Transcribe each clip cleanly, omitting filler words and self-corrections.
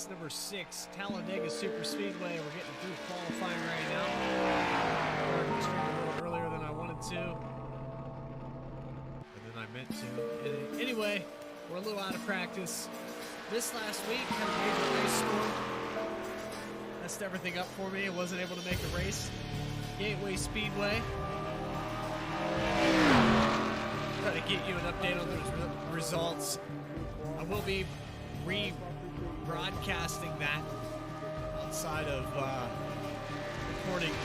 race number 6, Talladega Superspeedway. We're getting through qualifying right now. We're just a little earlier than I wanted to, or than I meant to. Anyway, we're a little out of practice. This last week had a major race storm. Messed everything up for me. I wasn't able to make a race. Gateway Speedway. Try to get you an update on those results. I will be rebroadcasting that outside of recording on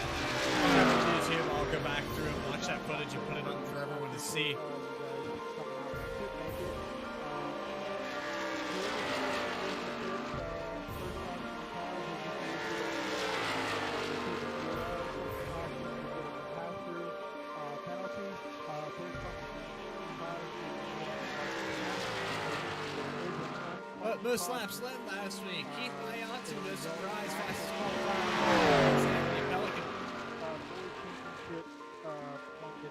YouTube. I'll go back through and watch that footage and put it up for everyone to see. Most laps led last week. Keith Mayatu, no surprise, fastest qualifier.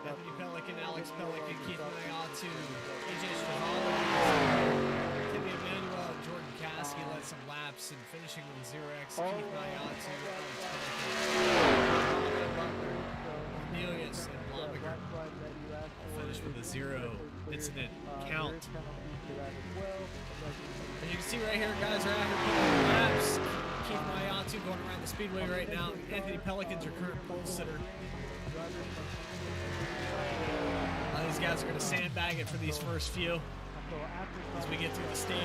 Anthony Pelican, Alex Pelican, Keith Mayatu, AJ Stravala, Timmy Emmanuel, Jordan Caskey led some laps and finishing with a 0x. Keith Mayatu, Cornelius, and Blomberger finished with a 0 incident count. As you can see right here, guys are out here laps. Keith Mayatu going around the speedway right now. Anthony Pelican's your current pole sitter. These guys are going to sandbag it for these first few as we get through the stage.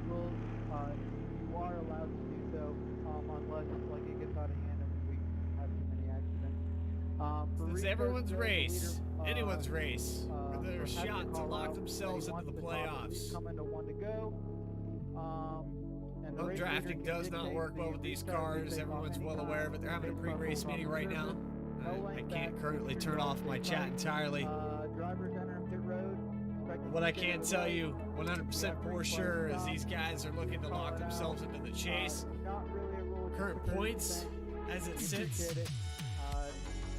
You are allowed to do so unless it gets out of hand and we have too many accidents. This is everyone's race, anyone's race, for their shot to lock themselves into the playoffs. Coming to one to go. No drafting does not work well with these cars. Everyone's well aware of it. They're having a pre-race meeting right now. I can't currently turn off my chat entirely. What I can tell you 100% for sure is these guys are looking to lock themselves into the chase. Current points as it sits.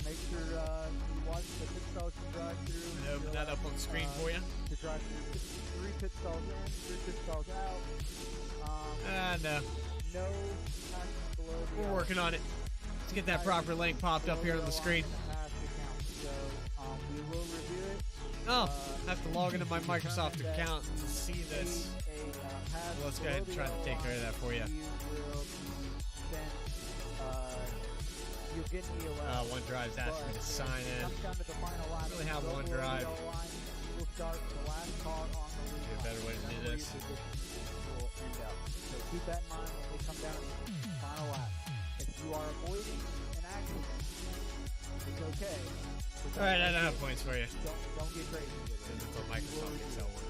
Make sure you watch the pit stalls to drive through. I'm going to open that up on the screen for you. To drive through 3 pit stalls in, 3 pit stalls out. No. No passing below. We're working on it. Let's get that proper link popped up here on the screen. So we will review it. Oh, I have to log into my Microsoft account to see this. So let's go ahead and try to take care of that for you. OneDrive's asking me to sign in. I really have OneDrive. We'll start the last car on the lead. A better way to do this. So keep that in mind when we come down to the final lap. If you are avoiding an accident, it's okay. Alright, I don't have points for you. Don't get crazy with it. This is a Microsoft Excel one.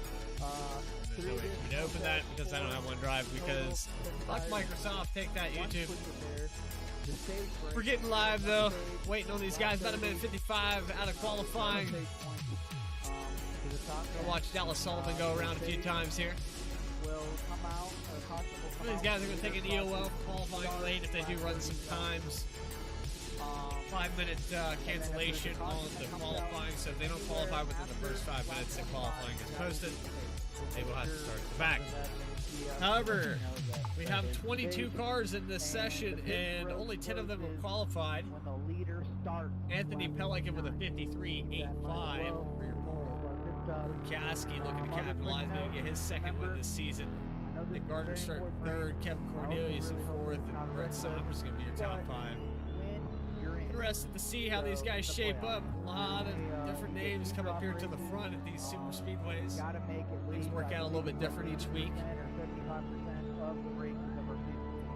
There's no way for me to open that because I don't have OneDrive because fuck Microsoft, take that YouTube. We're getting live though. Waiting on these guys. About a minute 55 out of qualifying. I'll watch Dallas Sullivan go around a few times here. These guys are going to take an EOL for qualifying late if they do run some times. 5-minute cancellation on the qualifying, so if they don't qualify within the first 5 minutes that qualifying is posted, they will have to start at the back. However, we have 22 cars in this session, and only 10 of them have qualified. Anthony Pelican with a 53.85 for your pole. Caskey looking to capitalize, maybe get his second win this season. Nick Gardner starting third, Kevin Cornelius in fourth, and Brett Somers is going to be your top 5. Interested to see how these guys shape up. A lot of different names come up here to the front at these super speedways. Things work out a little bit different each week.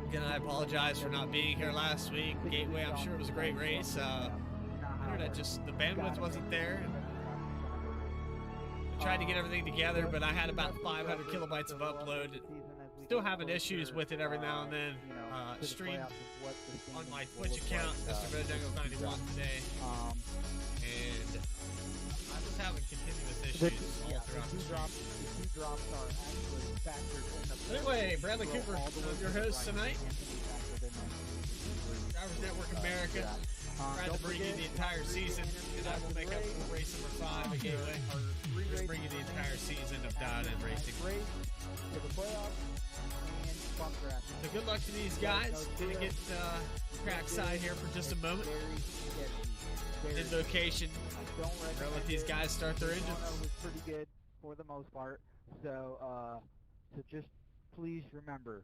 Again, I apologize for not being here last week. Gateway, I'm sure it was a great race. Internet just, the bandwidth wasn't there. I tried to get everything together, but I had about 500 kilobytes of upload. Still having issues with it every now and then. Stream on my Twitch account, Mr. Bojangle91 today. And I was having continuous issues all throughout the stream. Anyway, Bradley Cooper, your host tonight. Drivers Network America. Tried to bring you the entire season, and I will make up for race number 5 at Gateway. We're going to bring you the entire season of Dialed In Racing. Race to the playoffs and bump draft. So good luck to these guys. Going to get trackside here for just a moment. In location. We're going to let these guys start their engines. It was pretty good for the most part. So just please remember.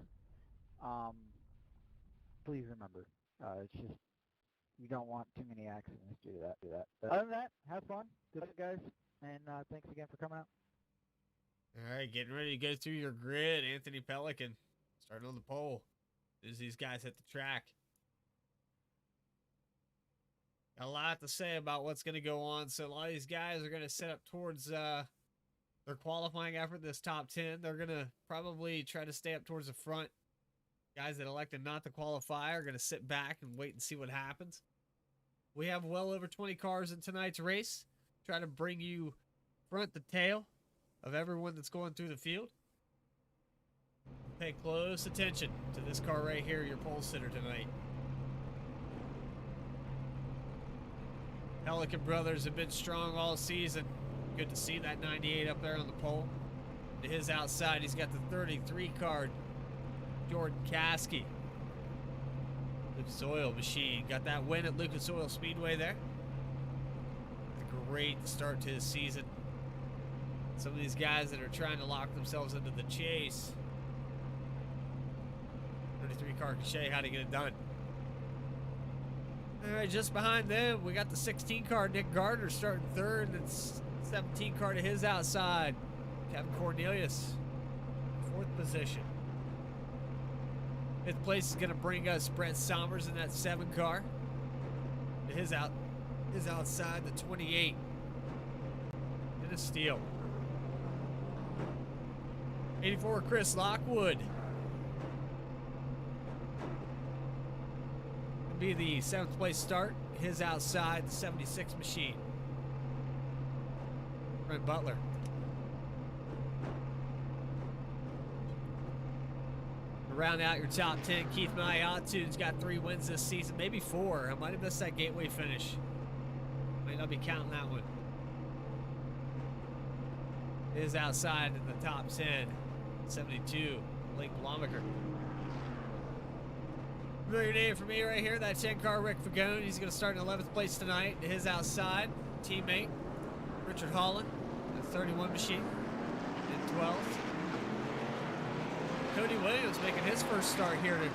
It's just you don't want too many accidents to do that. But other than that, have fun. Good luck, guys, and thanks again for coming out. All right, getting ready to go through your grid. Anthony Pelican starting on the pole as these guys hit the track. Got a lot to say about what's going to go on. So a lot of these guys are going to set up towards their qualifying effort, this top 10. They're going to probably try to stay up towards the front. Guys that elected not to qualify are going to sit back and wait and see what happens. We have well over 20 cars in tonight's race. Try to bring you front to tail of everyone that's going through the field. Pay close attention to this car right here, your pole sitter tonight. Pelican brothers have been strong all season. Good to see that 98 up there on the pole. To his outside, he's got the 33 card. Jordan Caskey. Lucas Oil Machine. Got that win at Lucas Oil Speedway there. A great start to his season. Some of these guys that are trying to lock themselves into the chase. 33 car Cachet, how to get it done. Alright, just behind them, we got the 16 car Nick Gardner starting third. And 17 car to his outside. Kevin Cornelius, 4th position. 5th place is going to bring us Brett Sommers in that 7 car. To his outside, the 28. And a steal. 84, Chris Lockwood. It'll be the 7th place start. His outside, the 76 machine. Brent Butler. Round out your top 10, Keith Mayatu's got 3 wins this season, maybe 4. I might have missed that Gateway finish. Might not be counting that one. Is outside in the top 10, 72, Blake Blomaker. Familiar name for me right here, that 10 car Rick Fagone. He's going to start in 11th place tonight. To his outside, teammate Richard Holland, the 31 machine, in 12th. Cody Williams making his first start here to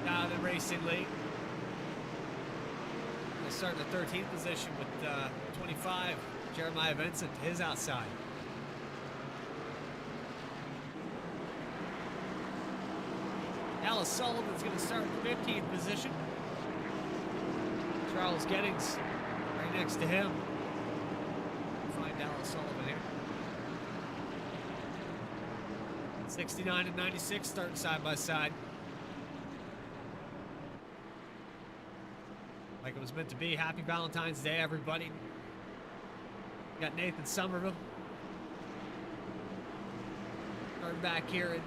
Dialed In Racing League. He'll start in the 13th position with 25, Jeremiah Vincent, to his outside. Alice Sullivan's going to start in the 15th position. Charles Gettings right next to him. We'll find Alice Sullivan here. 69 and 96 starting side by side. Like it was meant to be. Happy Valentine's Day, everybody. Got Nathan Somerville. Starting back here in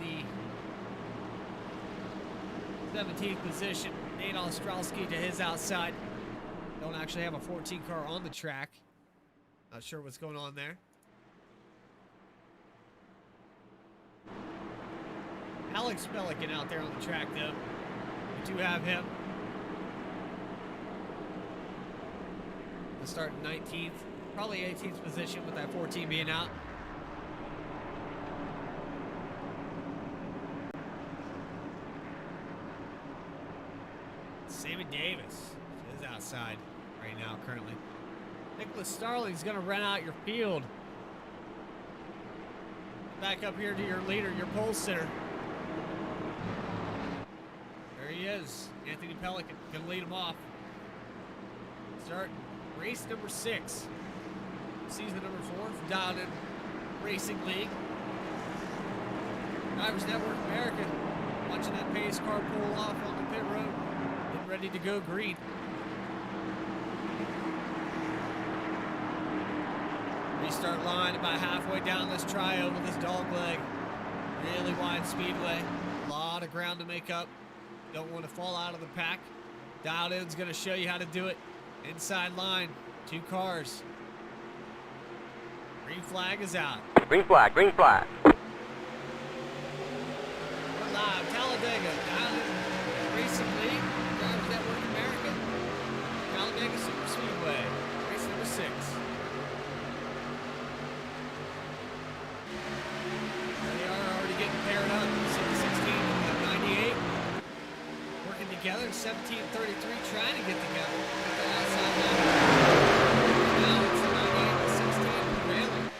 the 17th position. Nate Ostrowski to his outside. Don't actually have a 14 car on the track. Not sure what's going on there. Alex Pelican out there on the track, though. We do have him. He'll start in 19th, probably 18th position with that 14 being out. Sammy Davis is outside right now, currently. Nicholas Starling's going to run out your field. Back up here to your leader, your pole sitter. There he is, Anthony Pelican, gonna lead him off. Start race number 6, season number 4 for Dialed In Racing League. Drivers Network America, watching that pace car pull off on the pit road, getting ready to go green. Restart line about halfway down this trio with this dog leg. Really wide speedway, a lot of ground to make up. Don't want to fall out of the pack. Dialed In's going to show you how to do it. Inside line, 2 cars. Green flag is out. Green flag, green flag. We're live, Talladega, down in Racing League, Drivers Network America, Talladega Superspeedway, race number 6. They are already getting paired up. 16 and 98 working together. 17:33 trying to get together. The outside line. Now it's the 98 and 16 prevailing.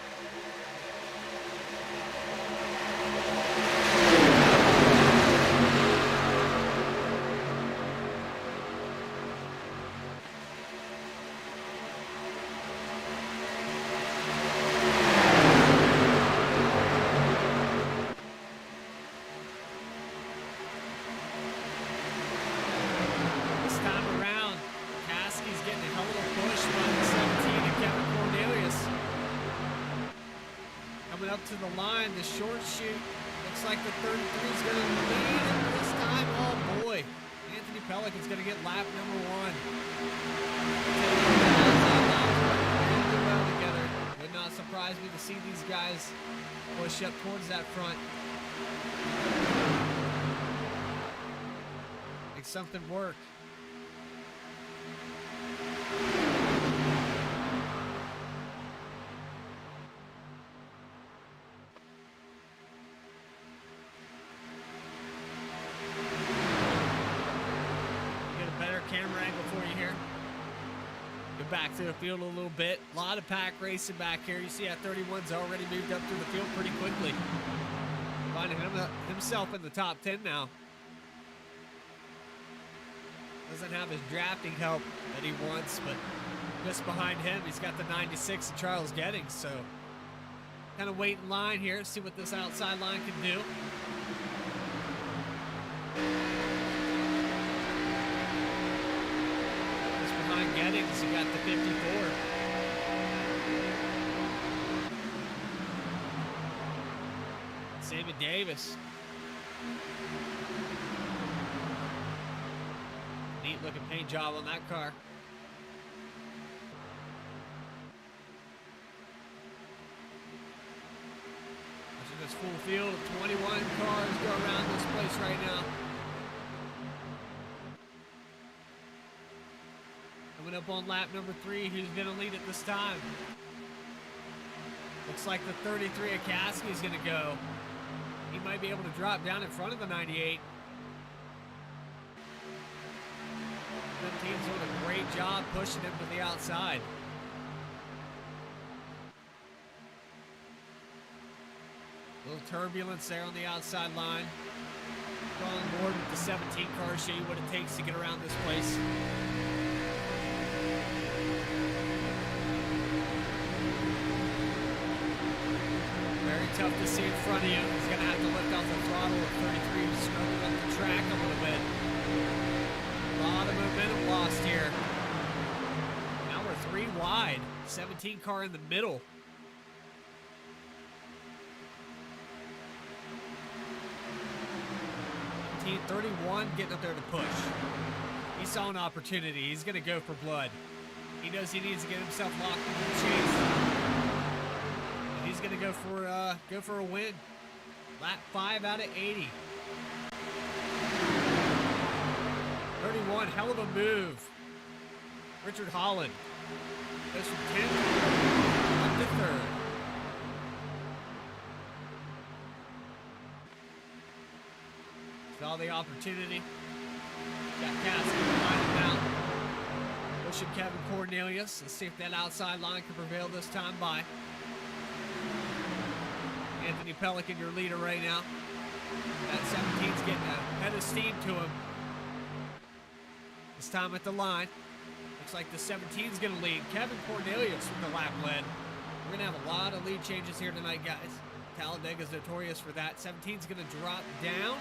Coming up to the line, the short chute. Looks like the 33 is going to lead this time. Oh boy. Anthony Pelican's going to get lap number 1. Really well together. Would not surprise me to see these guys push up towards that front. Make something work. Camera angle for you here. Go back to the field a little bit. A lot of pack racing back here. You see that 31's already moved up through the field pretty quickly. Finding himself in the top 10 now. Doesn't have his drafting help that he wants, but just behind him, he's got the 96 of Charles Gettings. So kind of wait in line here, see what this outside line can do. Gettings, you got the 54. Sammy Davis. Neat looking paint job on that car. This full field of 21 cars go around this place right now. Coming up on lap number 3, who's going to lead it this time? Looks like the 33 of Caskey is going to go. He might be able to drop down in front of the 98. 15's doing a great job pushing him to the outside. A little turbulence there on the outside line. Go on board with the 17 car, show you what it takes to get around this place. Very tough to see in front of you. He's going to have to lift off the throttle at 33, struggling up the track a little bit. A lot of momentum lost here. Now we're 3 wide. 17 car in the middle. 31 getting up there to push. He saw an opportunity. He's going to go for blood. He knows he needs to get himself locked in the chase. He's going to go for a win. Lap 5 out of 80. 31, hell of a move. Richard Holland goes from 10th up to 3rd. Saw the opportunity. Got Cassidy behind him now. Pushing Kevin Cornelius. Let's see if that outside line can prevail this time by. Anthony Pelican, your leader right now. That 17's getting a head of steam to him. This time at the line. Looks like the 17's going to lead. Kevin Cornelius with the lap lead. We're going to have a lot of lead changes here tonight, guys. Talladega's notorious for that. 17's going to drop down.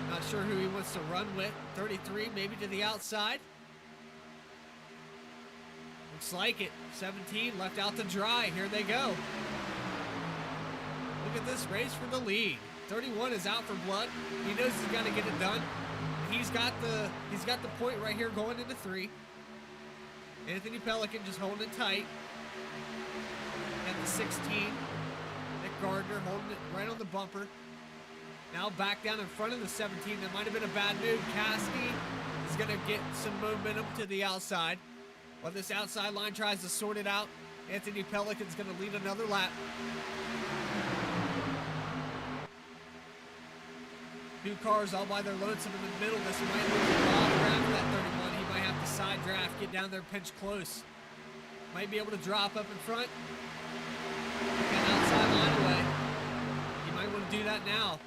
Not sure who he wants to run with. 33 maybe to the outside. Looks like it. 17 left out to dry. Here they go. Look at this race for the lead. 31 is out for blood. He knows he's got to get it done. he's got the point right here going into 3. Anthony Pelican just holding it tight at the 16. Nick Gardner holding it right on the bumper. Now back down in front of the 17. That might have been a bad move. Caskey is going to get some momentum to the outside. While this outside line tries to sort it out, Anthony Pelican's going to lead another lap. 2 cars all by their lonesome in the middle. This might lose a lot of ground for that 31. He might have to side draft, get down there, pinch close. Might be able to drop up in front. Get outside line away. He might want to do that now.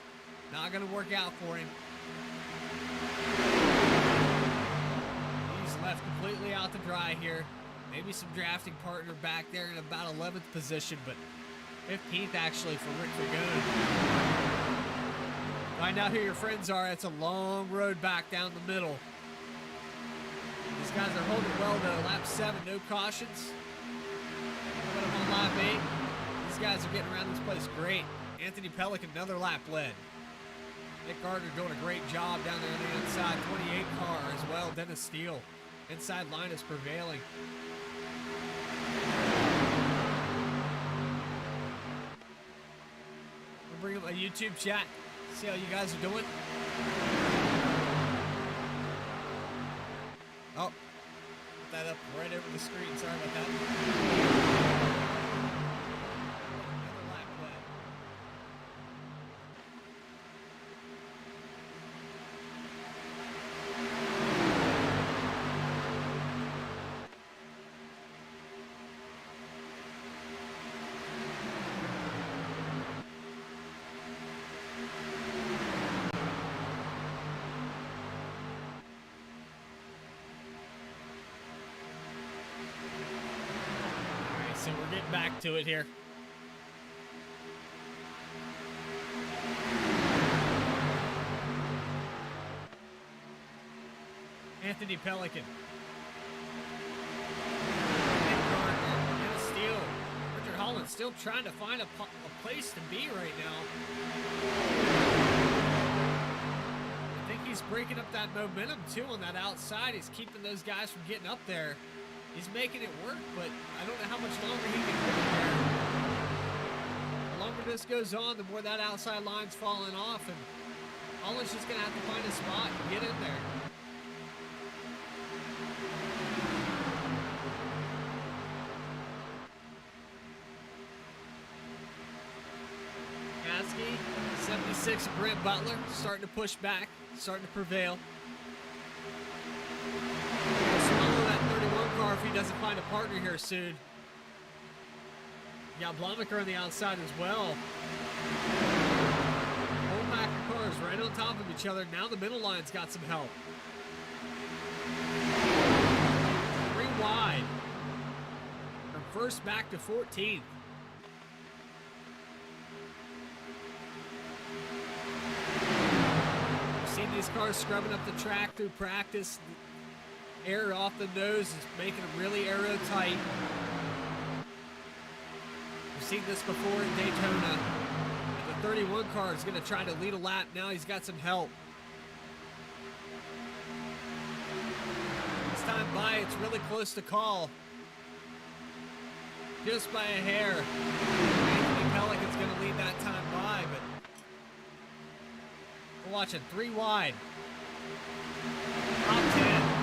Not going to work out for him. He's left completely out to dry here. Maybe some drafting partner back there in about 11th position, but 15th actually for Rick Vergoon. Find out who your friends are. It's a long road back down the middle. These guys are holding well though. Lap 7, no cautions. Coming up on lap 8. These guys are getting around this place great. Anthony Pelican, another lap led. Nick Gardner doing a great job down there on the inside. 28 car as well. Dennis Steele. Inside line is prevailing. We'll bring up a YouTube chat. See how you guys are doing. Oh, put that up right over the screen. Sorry about that. Another lap led. So we're getting back to it here. Anthony Pelican. Nick Gardner. Dennis Steele. Richard Holland still trying to find a place to be right now. I think he's breaking up that momentum too on that outside. He's keeping those guys from getting up there. He's making it work, but I don't know how much longer he can hold it there. The longer this goes on, the more that outside line's falling off, and Holland's just going to have to find a spot and get in there. Caskey, 76, Brent Butler, starting to push back, starting to prevail. Car if he doesn't find a partner here soon. You got Blomaker on the outside as well. Holmacher cars right on top of each other. Now the middle line's got some help. 3 wide. From first back to 14th. We've seen these cars scrubbing up the track through practice. Air off the nose is making them really aero-tight. We've seen this before in Daytona. The 31 car is going to try to lead a lap. Now he's got some help. This time by, it's really close to call. Just by a hair. Anthony Pelican's going to lead that time by, but we're watching 3 wide. Top 10.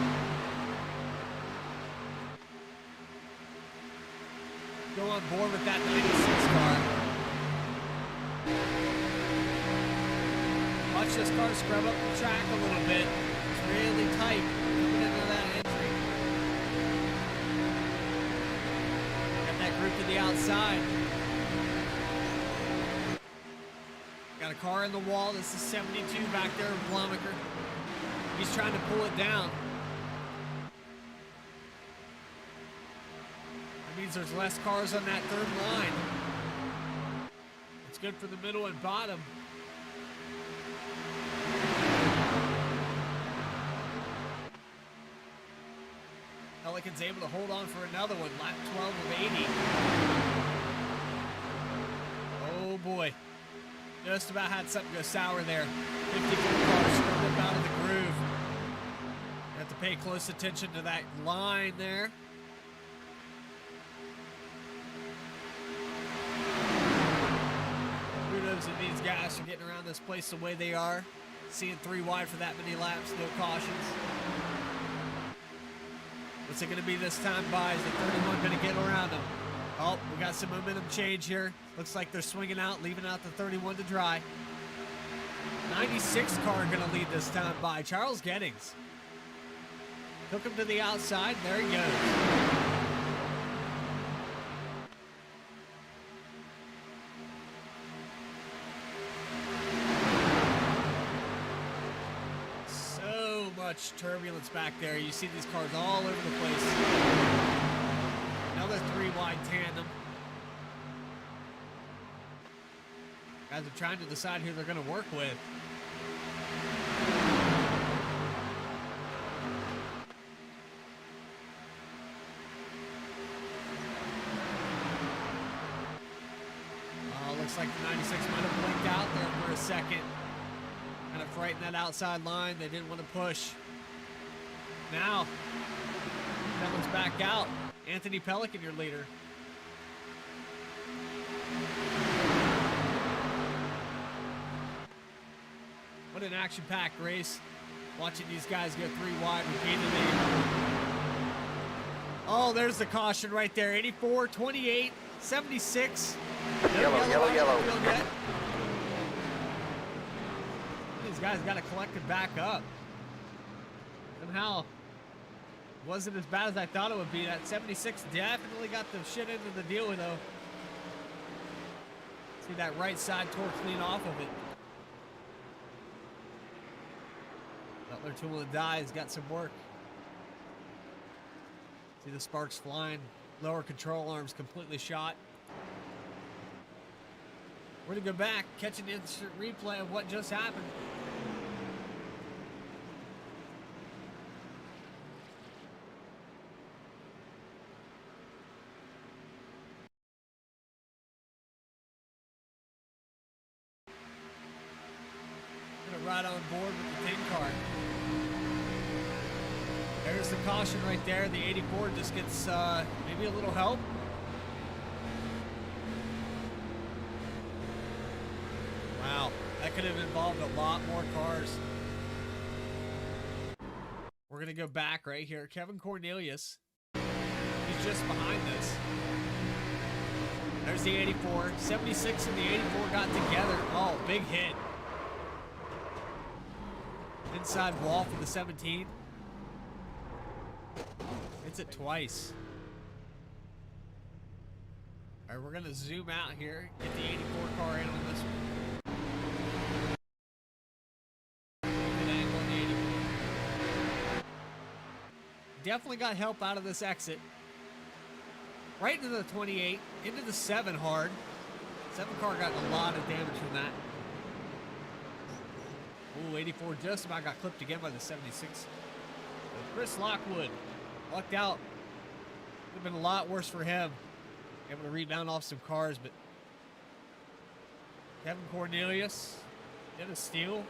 Go on board with that 96 car. Watch this car scrub up the track a little bit. It's really tight coming into that entry. Got that group to the outside. Got a car in the wall. This is 72 back there in Blomaker. He's trying to pull it down. Means there's less cars on that third line. It's good for the middle and bottom. Pelican's able to hold on for another one. Lap 12 of 80. Oh boy. Just about had something go sour there. 54 cars scrubbed up out of the groove. Have to pay close attention to that line there. Kudos to these guys for getting around this place the way they are. Seeing 3 wide for that many laps, no cautions. What's it going to be this time, By? Is the 31 going to get around them? Oh, we got some momentum change here. Looks like they're swinging out, leaving out the 31 to dry. 96 car going to lead this time by Charles Gettings. Took him to the outside. There he goes. So much turbulence back there. You see these cars all over the place. Another 3 wide tandem. Guys are trying to decide who they're going to work with. Looks like the 96 might have blinked out there for a second. Kind of frightened that outside line. They didn't want to push. Now, Pellin's back out. Anthony Pelican, your leader. What an action-packed race. Watching these guys go 3 wide repeatedly. Oh, there's the caution right there. 84, 28, 76. Yellow. These guys got to collect it back up. Somehow, wasn't as bad as I thought it would be. That 76 definitely got the shit into the deal with, though. See that right side tore clean off of it. Butler Tool and Die has got some work. See the sparks flying. Lower control arms completely shot. We're going to go back, catch an instant replay of what just happened. Going to ride on board with the 10 car. There's the caution right there. The 84 just gets maybe a little help. Wow, that could have involved a lot more cars. We're going to go back right here. Kevin Cornelius, he's just behind this. There's the 84. 76 and the 84 got together. Oh, big hit. Inside wall for the 17. Hits it twice. All right, we're going to zoom out here. Get the 84 car in on this one. Definitely got help out of this exit. Right into the 28, into the 7 hard. 7 car got a lot of damage from that. Ooh, 84 just about got clipped again by the 76. But Chris Lockwood lucked out. Would have been a lot worse for him. Able to rebound off some cars, but Kevin Cornelius did a steal.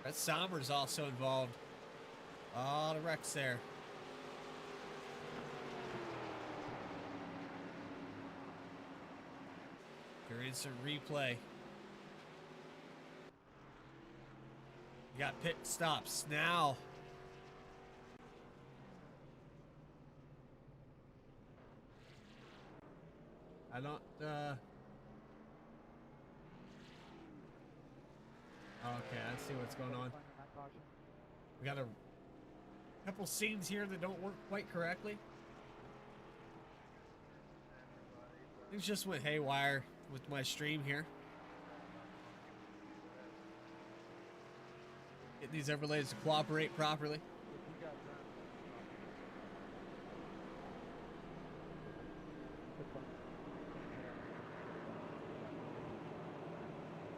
Brett Sommers also involved. A lot of wrecks there. Your instant replay. You got pit stops now. I don't, okay, I see what's going on. We got a couple scenes here that don't work quite correctly. Things just went haywire with my stream here. Get these overlays to cooperate properly.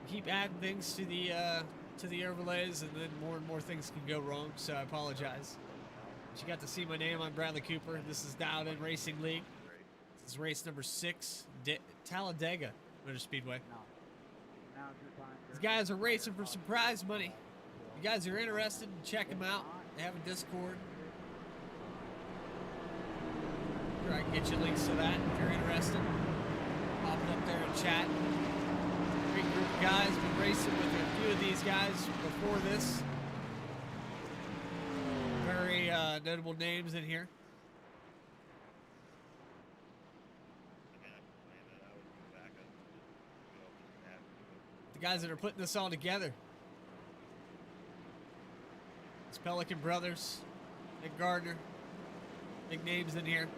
Keep adding things to the overlays, and then and more things can go wrong, so I apologize. But you got to see my name. I'm Bradley Cooper. This is Dialed In Racing League. This is race number 6, Talladega Motor Speedway. Now's your time. These guys are racing for some prize money. If you guys are interested, check them out. They have a Discord. Sure, I can get you links to that if you're interested. Pop it up there and chat. Great group of guys. Been racing with a few of these guys before this. Very notable names in here. The guys that are putting this all together. It's Pelican Brothers, Nick Gardner, big names in here.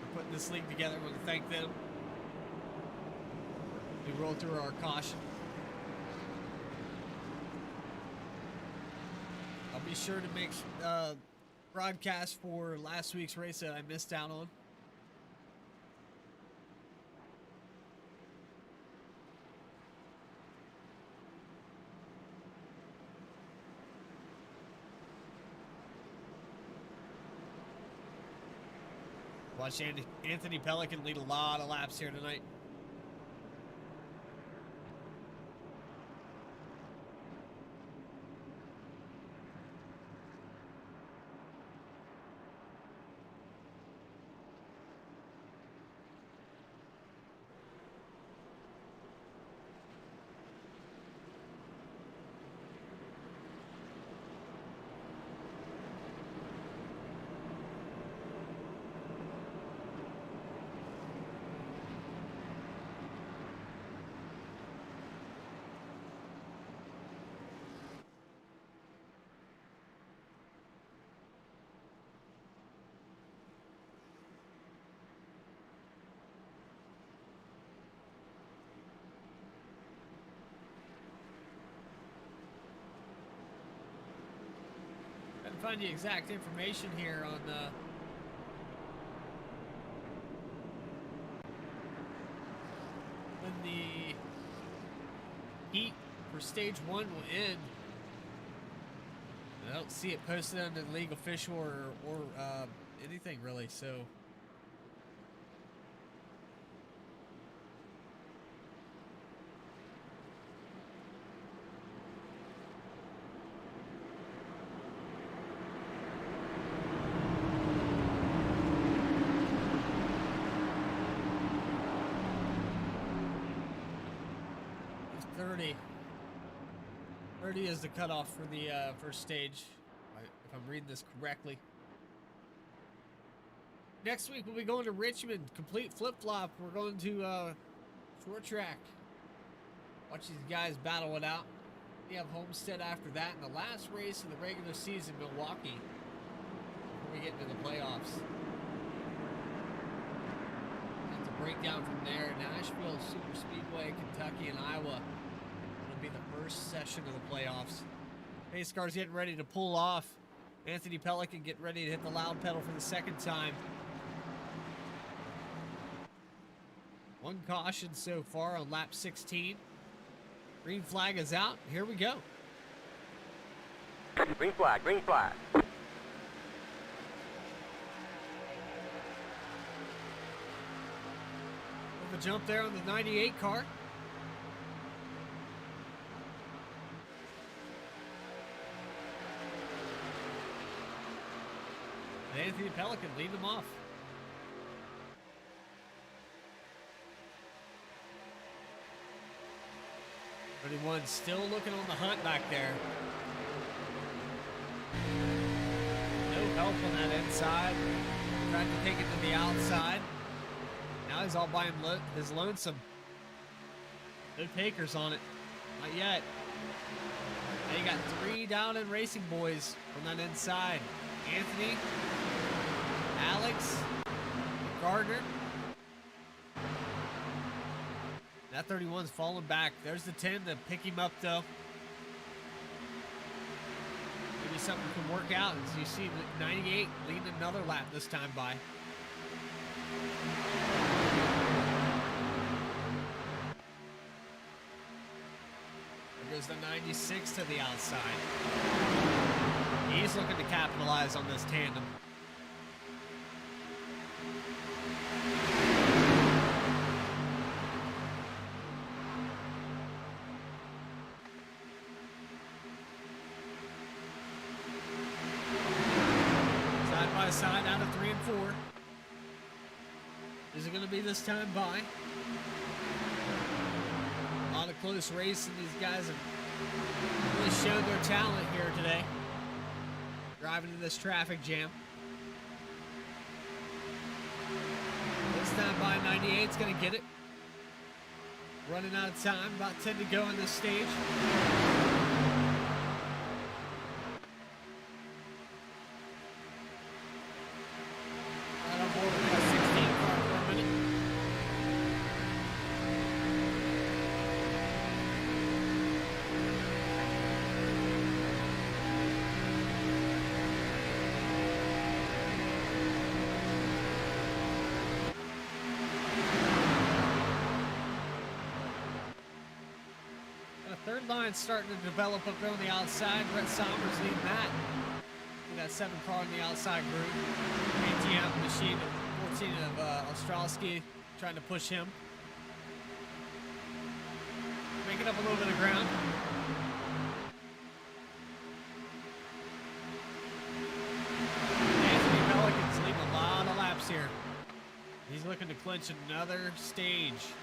We're putting this league together. I want to thank them. We roll through our caution. I'll be sure to make broadcast for last week's race that I missed out on. Watch Anthony Pelican lead a lot of laps here tonight. Find the exact information here on when the heat for stage 1 will end. I don't see it posted on the league official or anything really, so is the cutoff for the first stage, if I'm reading this correctly. Next week we'll be going to Richmond, complete flip-flop. We're going to short track. Watch these guys battle it out. We have Homestead after that, and the last race of the regular season, Milwaukee, before we get into the playoffs. Have to break down from there. Nashville, Superspeedway, Kentucky, and Iowa. Be the first session of the playoffs. Pace car's getting ready to pull off. Anthony Pelican getting ready to hit the loud pedal for the second time. One caution so far on lap 16. Green flag is out. Here we go. Green flag, green flag. With a jump there on the 98 car. Anthony Pelican lead them off. 31 still looking on the hunt back there. No help on that inside. Tried to take it to the outside. Now he's all by his lonesome. No takers on it. Not yet. Now you got 3 down in Racing Boys from that inside. Anthony, Alex, Gardner. That 31's falling back. There's the 10 to pick him up, though. Maybe something can work out. As you see, 98 leading another lap this time by. There goes the 96 to the outside. He's looking to capitalize on this tandem. by side out of 3 and 4. Is it going to be this time by? A lot of close racing. These guys have really showed their talent here today. Driving in this traffic jam. This time by 98's going to get it. Running out of time. About 10 to go in this stage. Right on board with that 16 car for a minute. Third line starting to develop up there on the outside. Brett Sommers leading that. That 7 car on the outside group. ATM machine of 14 of Ostrowski trying to push him. Making up a little bit of ground. Anthony Pelican's leading a lot of laps here. He's looking to clinch another stage.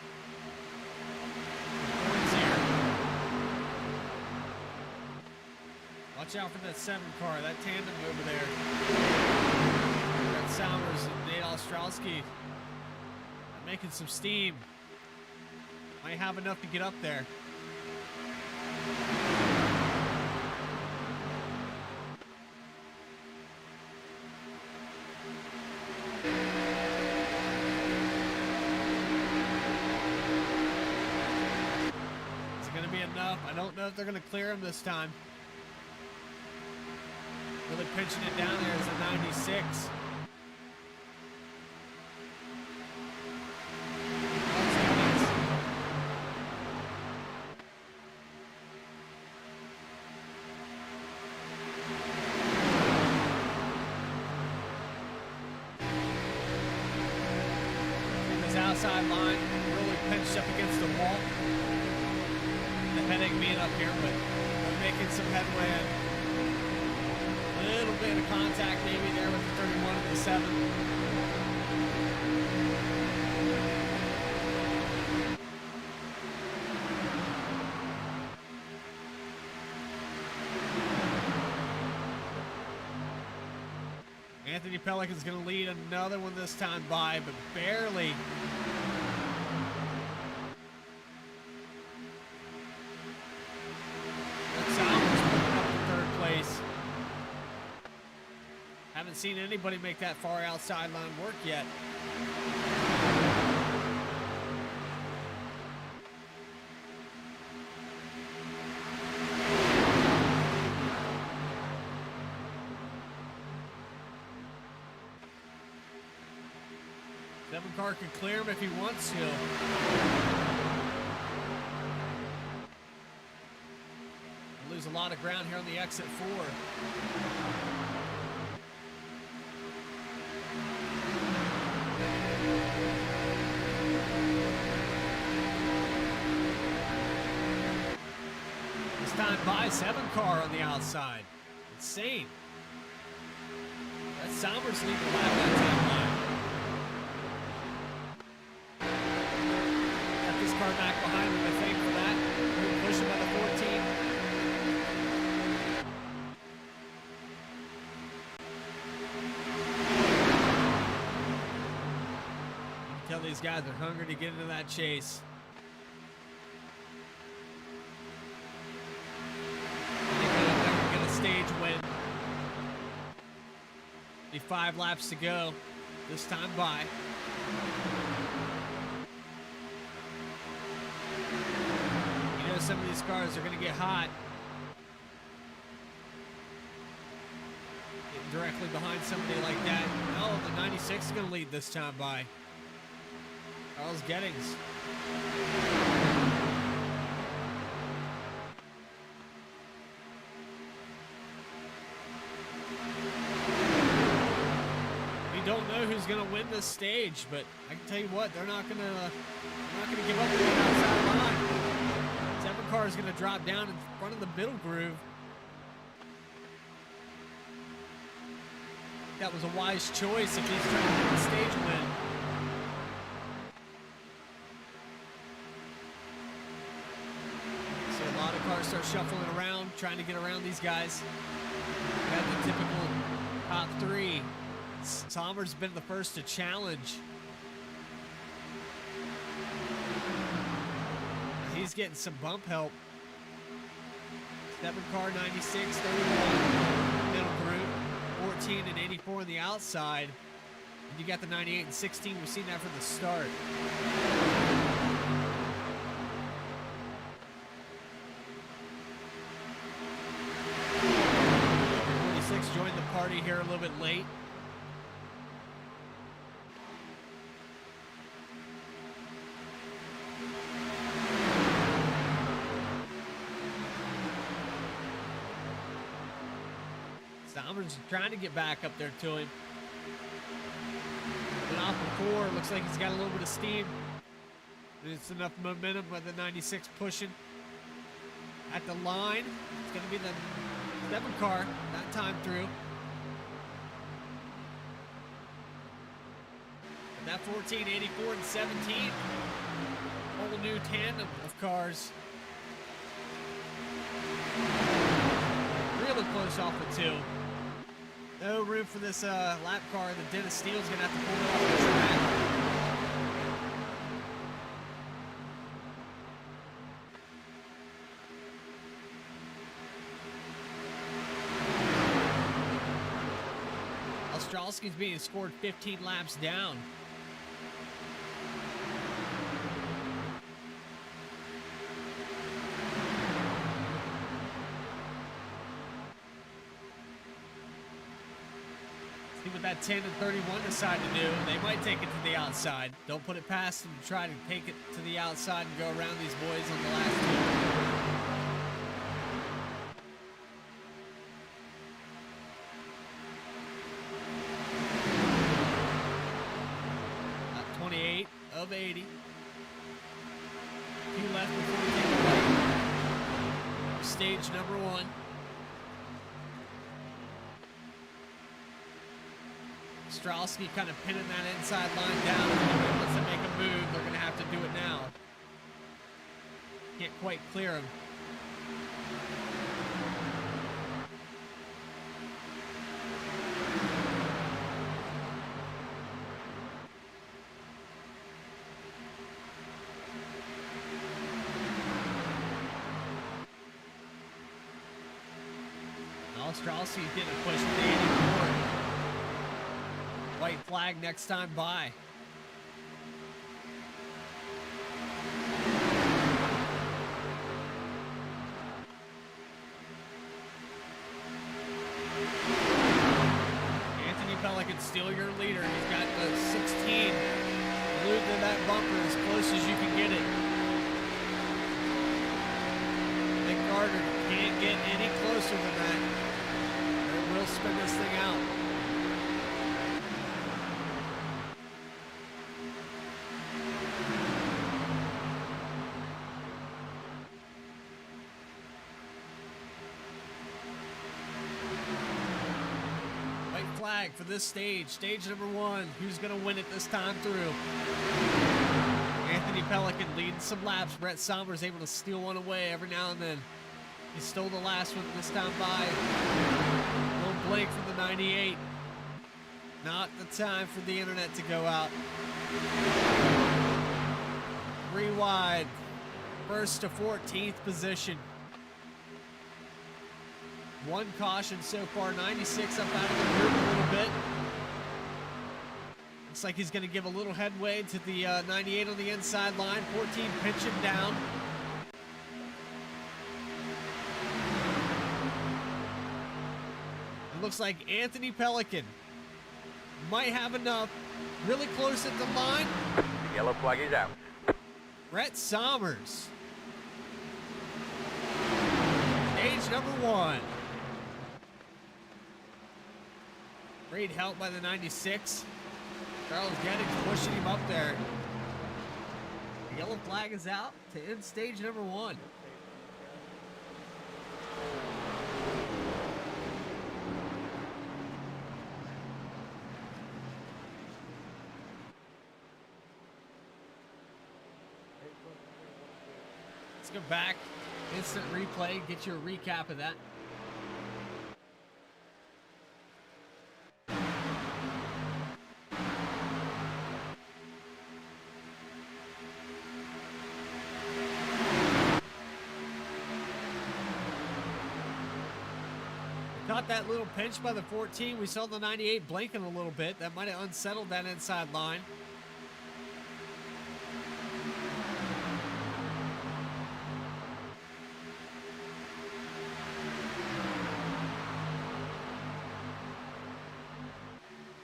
Watch out for that 7 car, that tandem over there. Brett Sommers and Nate Ostrowski making some steam. Might have enough to get up there. Is it going to be enough? I don't know if they're going to clear him this time. Really pinching it down there is a 96. This outside line really pinched up against the wall. The headache being up here, but we're making some headway. A little bit of contact maybe there with the 31 and the 7. Anthony Pelican's going to lead another one this time by, but barely. Haven't seen anybody make that far outside line work yet. Seven car can clear him if he wants to. We'll lose a lot of ground here on the exit 4. Time by 7 car on the outside. Insane. That's Sommers leading the lap that time line. Got this car back behind him, I think, for that. We'll push him at a 14. You can tell these guys are hungry to get into that chase. Stage win. Be 5 laps to go. This time by. You know some of these cars are going to get hot. Getting directly behind somebody like that. No, the 96 is going to lead this time by. Charles Gettings. Don't know who's going to win this stage, but I can tell you what, they're not going to give up on the outside line. 7 car is going to drop down in front of the middle groove. that was a wise choice if he's trying to get the stage win. So a lot of cars start shuffling around, trying to get around these guys. We have the typical top three. Sommer's been the first to challenge. He's getting some bump help. 7 car, 96, 31 middle group, 14 and 84 on the outside. And you got the 98 and 16. We've seen that from the start. 46 joined the party here a little bit late. Sommer's trying to get back up there to him. But off the core, looks like he's got a little bit of steam. It's enough momentum by the 96 pushing. At the line, it's going to be the 7 car that time through. And that 14, 84, and 17. Whole new tandem of cars. Really close off the 2. No room for this lap car. The Dennis Steele's going to have to pull it off the track. Ostrowski's being scored 15 laps down. See what that 10 and 31 decide to do. They might take it to the outside. Don't put it past them to try to take it to the outside and go around these boys on the last 2. 28 of 80. 2 left before we take away. Stage number 1. Ostrowski kind of pinning that inside line down. If anybody wants to make a move, they're going to have to do it now. Can't quite clear him. Ostrowski's getting a push with the 84. White flag next time by. Anthony Pelican, still your leader. He's got the 16 glued to that bumper as close as you can get it. Nick Carter can't get any closer than that. Or we'll spin this thing out. Flag for this stage, stage number 1. Who's going to win it this time through? Anthony Pelican leading some laps. Brett Sommer's able to steal one away every now and then. He stole the last one this time by. A little blank from the 98. Not the time for the internet to go out. 3 wide. First to 14th position. 1 caution so far, 96 up out of the group a little bit. Looks like he's going to give a little headway to the 98 on the inside line. 14 pinching down. It looks like Anthony Pelican might have enough. Really close at the line. The yellow flag is out. Brett Sommers. Stage number 1. Great help by the 96. Charles Geddings pushing him up there. The yellow flag is out to end stage number 1. go back, instant replay, get you a recap of that. Caught that little pinch by the 14. We saw the 98 blinking a little bit. That might have unsettled that inside line.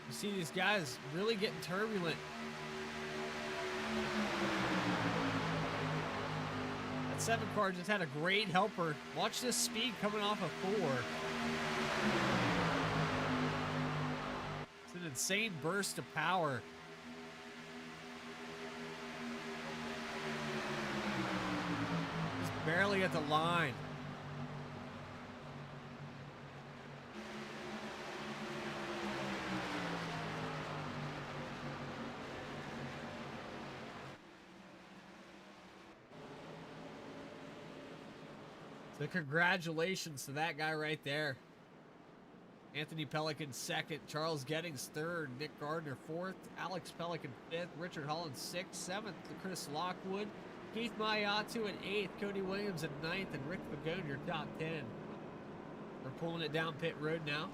You see these guys really getting turbulent. That 7 car just had a great helper. Watch this speed coming off of 4. It's an insane burst of power. Just barely at the line. So congratulations to that guy right there. Anthony Pelican 2nd, Charles Gettings 3rd, Nick Gardner 4th, Alex Pelican 5th, Richard Holland 6th, 7th, Chris Lockwood, Keith Mayatu at 8th, Cody Williams at 9th, and Rick Pagone, your top 10. We're pulling it down pit road now.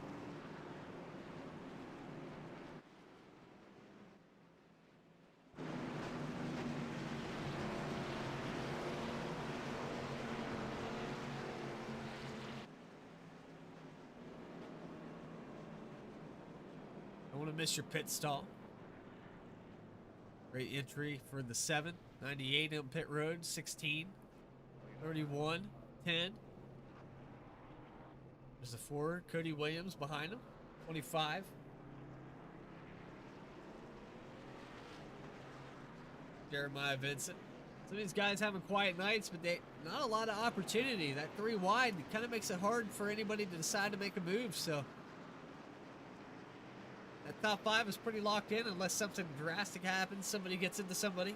Don't want to miss your pit stall. Great entry for the 7. 98 on pit road. 16. 31. 10. There's the 4. Cody Williams behind him. 25. Jeremiah Vincent. Some of these guys having quiet nights, but not a lot of opportunity. That 3 wide kind of makes it hard for anybody to decide to make a move, so that top 5 is pretty locked in unless something drastic happens. Somebody gets into somebody.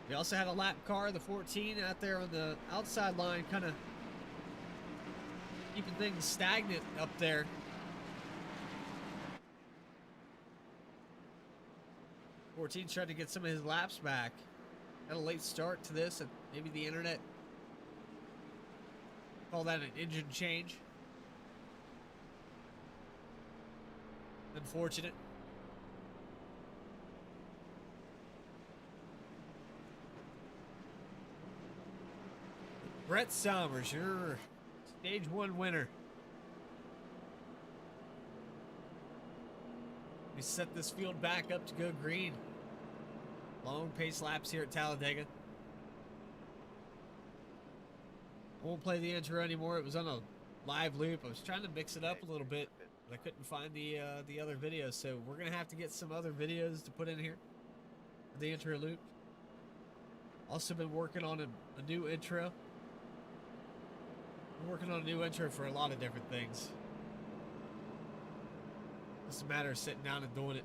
We also had a lap car, the 14, out there on the outside line, kind of keeping things stagnant up there. Fourteen tried to get some of his laps back. Had a late start to this, and maybe the internet call that an engine change. Unfortunate. Brett Somers, your stage 1 winner. We set this field back up to go green. Long pace laps here at Talladega. I won't play the intro anymore. It was on a live loop. I was trying to mix it up a little bit, but I couldn't find the other videos, so we're gonna have to get some other videos to put in here for the intro loop. Also been working on a new intro. I'm working on a new intro for a lot of different things. It's a matter of sitting down and doing it.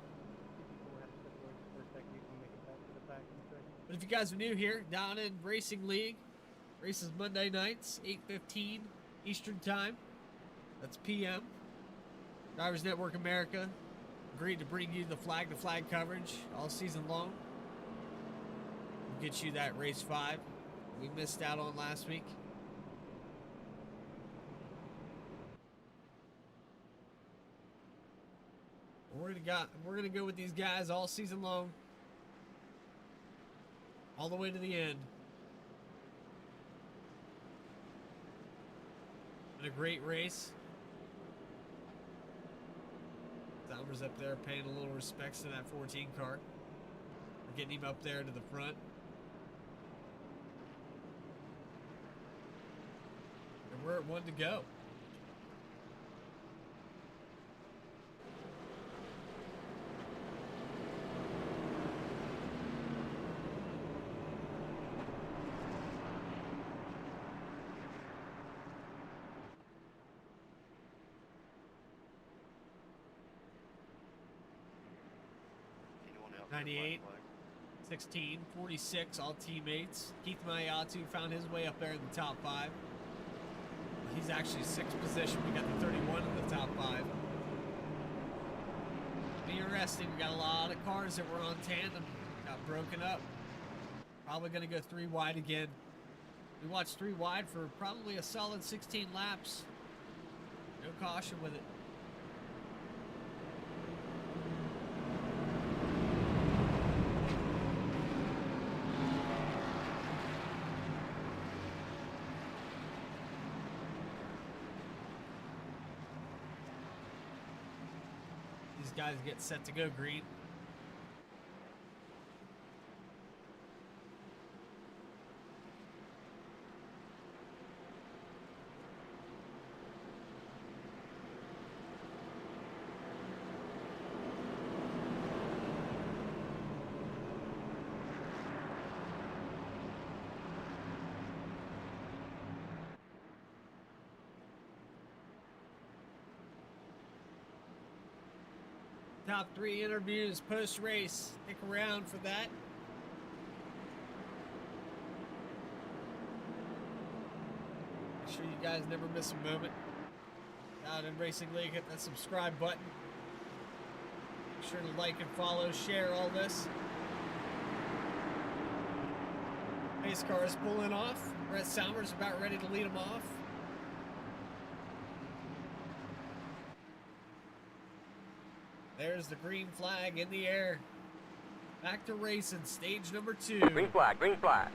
But if you guys are new here, down in Racing League, races Monday nights, 8:15 Eastern Time. That's PM. Drivers Network America agreed to bring you the flag-to-flag coverage all season long. We'll get you that race 5 we missed out on last week. We're gonna go with these guys all season long, all the way to the end. And a great race. Somers up there paying a little respects to that 14 car. We're getting him up there to the front. And we're at 1 to go. 16, 46, all teammates. Keith Mayatu found his way up there in the top 5. He's actually 6th position. We got the 31 in the top 5. Be interesting. We got a lot of cars that were on tandem. Got broken up. Probably going to go 3 wide again. We watched 3 wide for probably a solid 16 laps. No caution with it. These guys get set to go green. Top 3 interviews post-race. Stick around for that. Make sure you guys never miss a moment. Out in Racing League, hit that subscribe button. Make sure to like and follow, share all this. Pace car is pulling off. Brett Sommers about ready to lead him off. There's the green flag in the air. Back to racing, stage number 2. Green flag, green flag.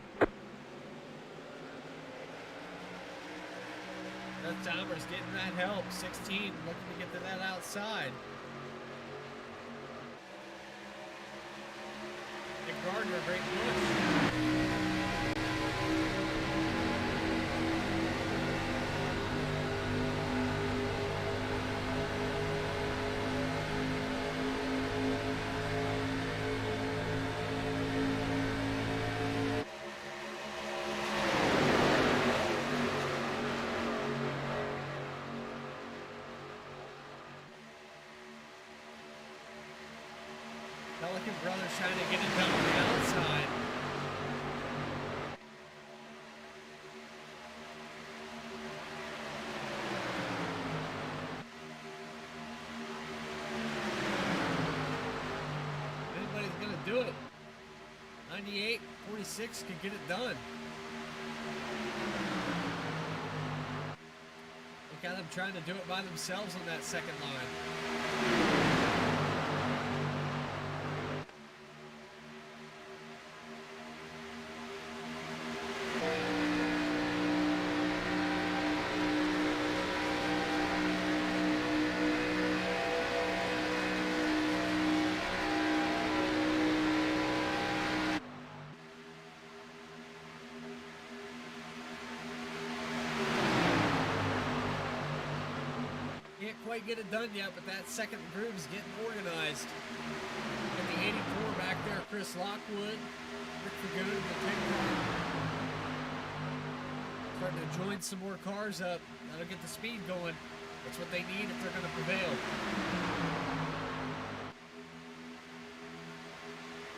Brett Sommers getting that help. 16, looking to get to that outside. Nick Gardner, great push. Pelican brothers trying to get it done on the outside. If anybody's going to do it, 98, 46 can get it done. Look at them trying to do it by themselves on that second line. Can't quite get it done yet, but that second groove's getting organized. And the 84 back there, Chris Lockwood, Rick Fagoon, the pit car. Starting to join some more cars up. That'll get the speed going. That's what they need if they're going to prevail.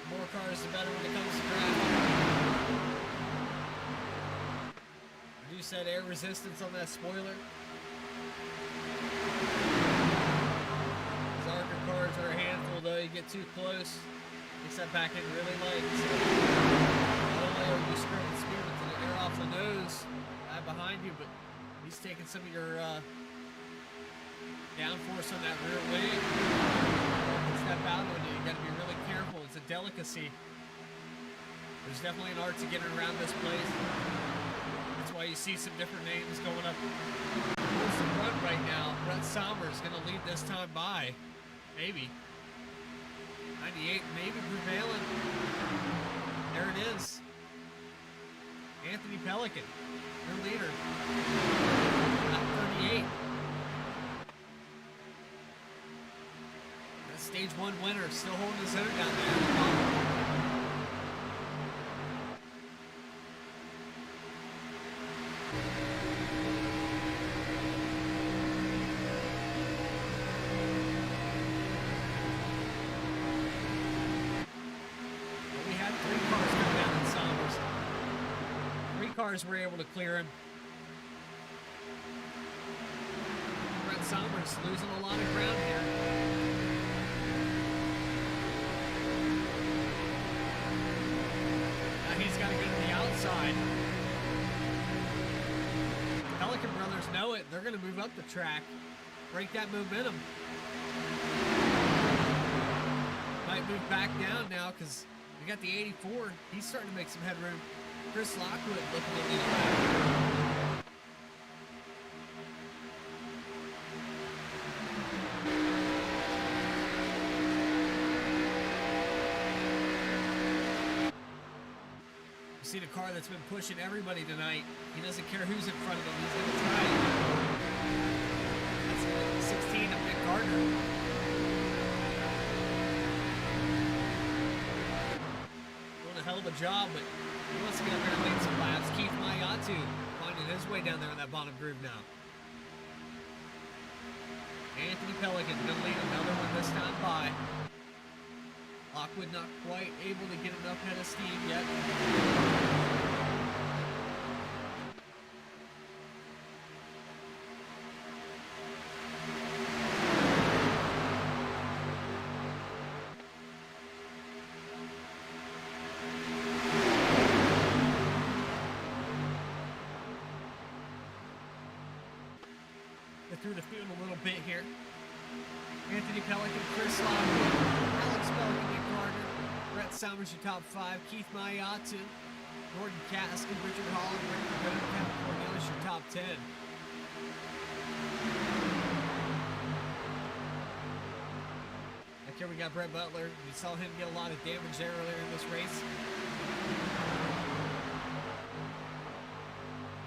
The more cars, the better when it comes to driving. Reduce that air resistance on that spoiler. These Archer cars are a handful though. You get too close, makes that back end really light. So not only are you screwing the speed with the air off the nose, right behind you, but he's taking some of your downforce on that rear wing. Step out on you. You got to be really careful. It's a delicacy. There's definitely an art to getting around this place. That's why you see some different names going up towards the front right now. Brett Sommers going to lead this time by. Maybe. 98, maybe prevailing. There it is. Anthony Pelican, your leader. At 38. That stage 1 winner still holding his own down there. We had 3 cars were able to clear him. Brett Somers losing a lot of ground here. Now he's got to go to the outside. The Pelican brothers know it. They're going to move up the track, break that momentum. Might move back down now because we got the 84. He's starting to make some headroom. Chris Lockwood looking to lead back. You see the car that's been pushing everybody tonight. He doesn't care who's in front of him. He's going to try it. That's 16 of Nick Gardner. Doing a hell of a job, but he wants to get up there and lead some laps. Keith Mayatu finding his way down there in that bottom groove now. Anthony Pelican going to lead another one this time by. Lockwood not quite able to get enough head of steam yet. They're through the field a little bit here. Anthony Pelican, Chris Lockwood, Alex Pelican, Nick Gardner, Brett Somers, your top 5, Keith Mayatu, Gordon Caskin, Richard Holland, Ricky Bennett, Kevin Cornelius, your top 10. Back here we got Brett Butler. We saw him get a lot of damage there earlier in this race.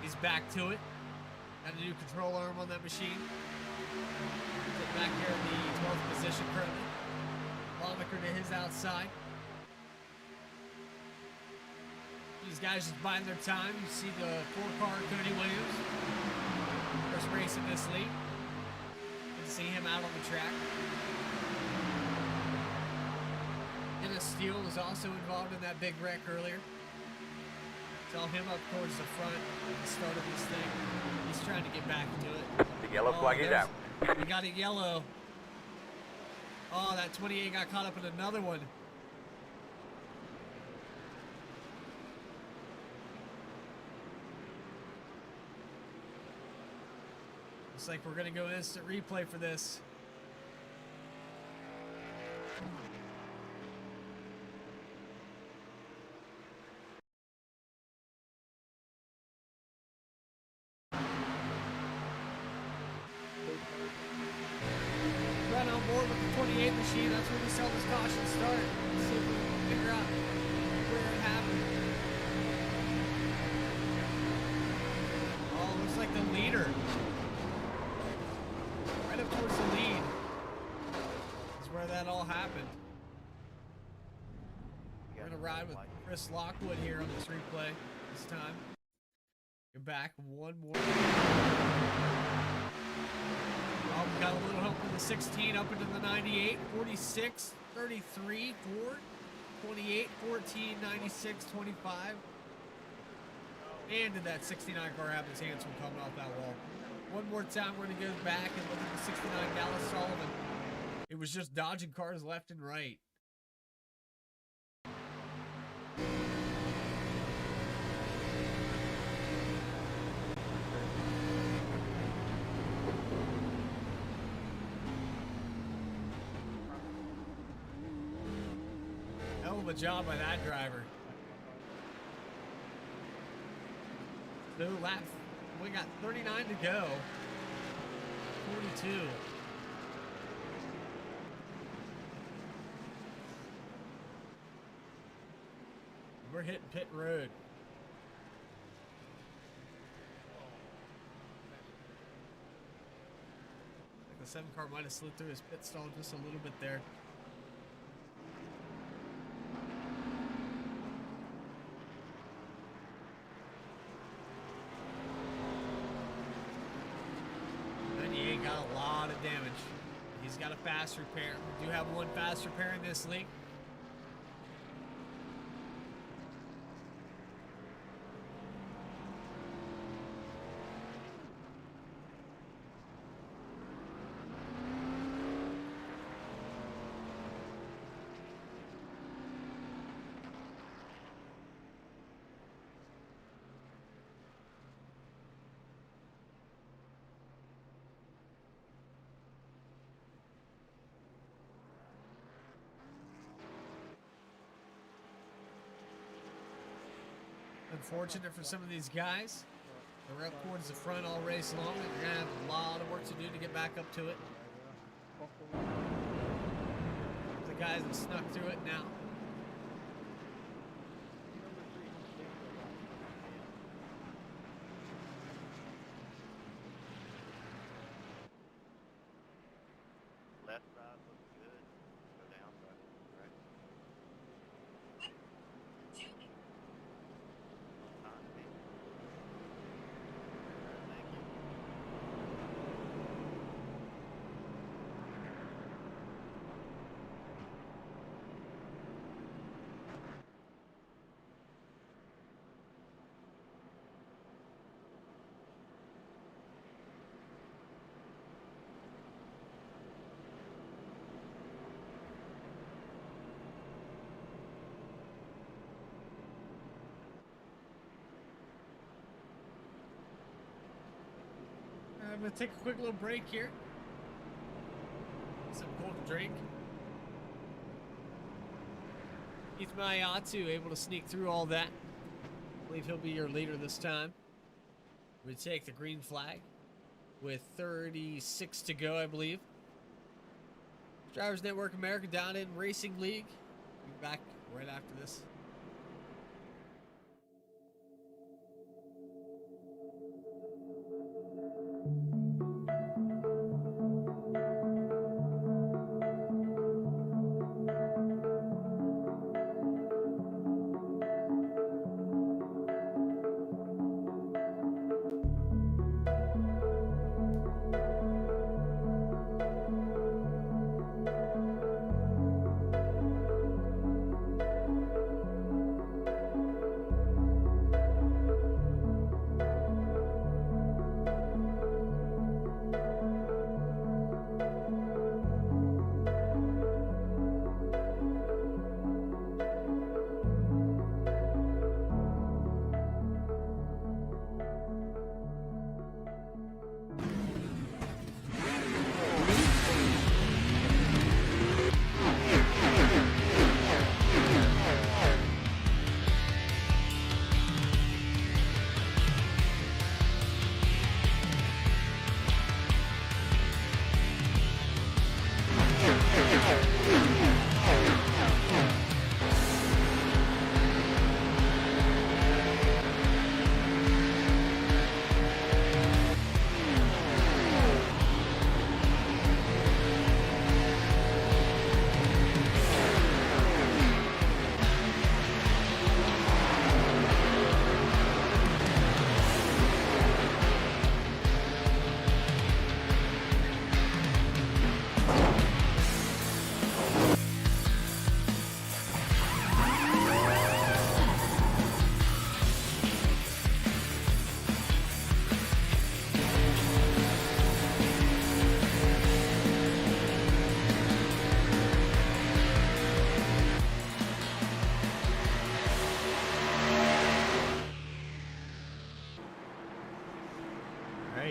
He's back to it. Got a new control arm on that machine. Back here in the 12th position currently. Lawmaker to his outside. These guys just biding their time. You see the 4-car Cody Williams. First race in this league. Good to see him out on the track. Dennis Steele was also involved in that big wreck earlier. Saw him up towards the front at the start of this thing. He's trying to get back to it. The yellow flag is out. We got it yellow. Oh, that 28 got caught up in another one. Looks like we're going to go instant replay for this. Right on board with the 28 machine. That's where we saw this caution start. Let's see if we can figure out where it happened. Oh, looks like the leader. Right up towards the lead is where that all happened. We're going to ride with Chris Lockwood here on this replay this time. You're back one more. Oh, we got a little help with the 16 up into the 98, 46, 33, 4, 28, 14, 96, 25. And did that 69 car have his hands from coming off that wall? One more time, we're going to go back and look at the 69 Dallas Sullivan. It was just dodging cars left and right. Hell of a job by that driver. So lap, we got 39 to go. 42. We're hitting pit road. Like the 7 car might have slid through his pit stall just a little bit there. Got a lot of damage. He's got a fast repair. We do have one fast repair in this league. unfortunate for some of these guys. They're up towards the front all race long, and they're going to have a lot of work to do to get back up to it. The guys have snuck through it now. Left side looks good. Go down side, right? Time to be. Thank you. I'm going to take a quick little break here. Some cold drink. Keith Mayatu able to sneak through all that. I believe he'll be your leader this time. We take the green flag with 36 to go, I believe. Drivers Network America down in Racing League. Be back right after this.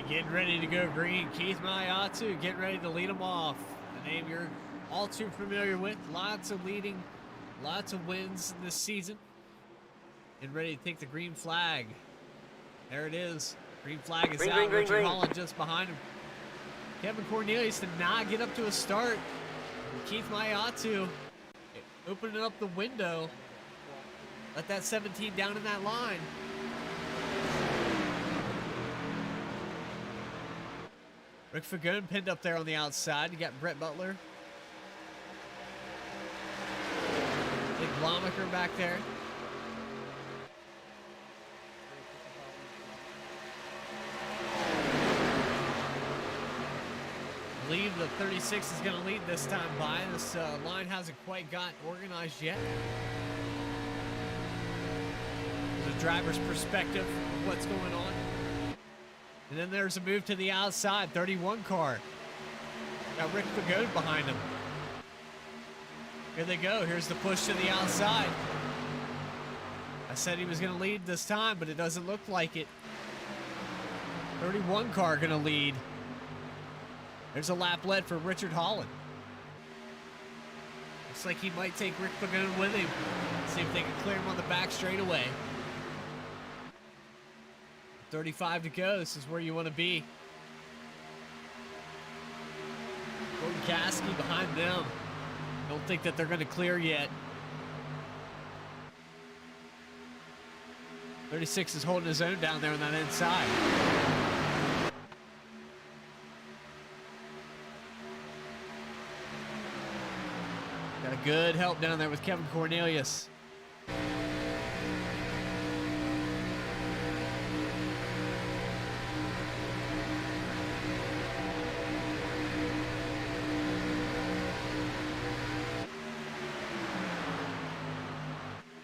Getting ready to go green. Keith Mayatu getting ready to lead them off. A name you're all too familiar with. Lots of leading, lots of wins this season. And ready to take the green flag. There it is. Green flag is out. Richard Holland just behind him. Kevin Cornelius did not get up to a start. And Keith Mayatu opening up the window. Let that 17 down in that line. Rick Fagone pinned up there on the outside. You got Brett Butler. Big Blomaker back there. I believe the 36 is going to lead this time by. This line hasn't quite got organized yet. From the driver's perspective of what's going on. And then there's a move to the outside, 31 car. Got Rick Fagone behind him. Here they go. Here's the push to the outside. I said he was going to lead this time, but it doesn't look like it. 31 car going to lead. There's a lap led for Richard Holland. Looks like he might take Rick Fagone with him. See if they can clear him on the back straightaway. 35 to go. This is where you want to be. Gordon Caskey behind them. Don't think that they're going to clear yet. 36 is holding his own down there on that inside. Got a good help down there with Kevin Cornelius.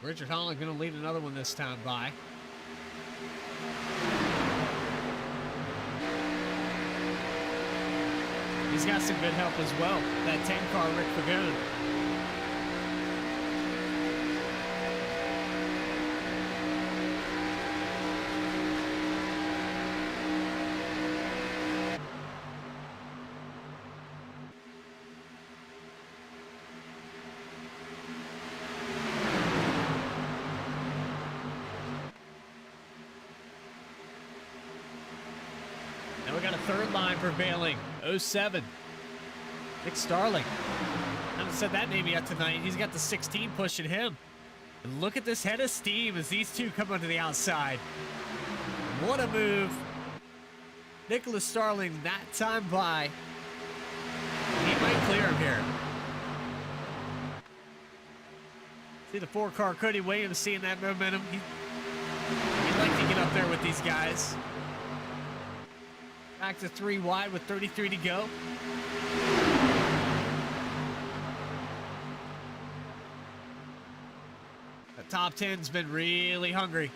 Richard Holland going to lead another one this time by. He's got some good help as well. That 10 car, Rick Fagoon. Now we got a third line prevailing. 07. Nick Starling. I haven't said that name yet tonight. He's got the 16 pushing him. And look at this head of steam as these two come onto the outside. What a move. Nicholas Starling that time by. He might clear him here. See the 4-car Cody Williams seeing that momentum. He'd like to get up there with these guys. Back to 3 wide with 33 to go. The top 10's been really hungry.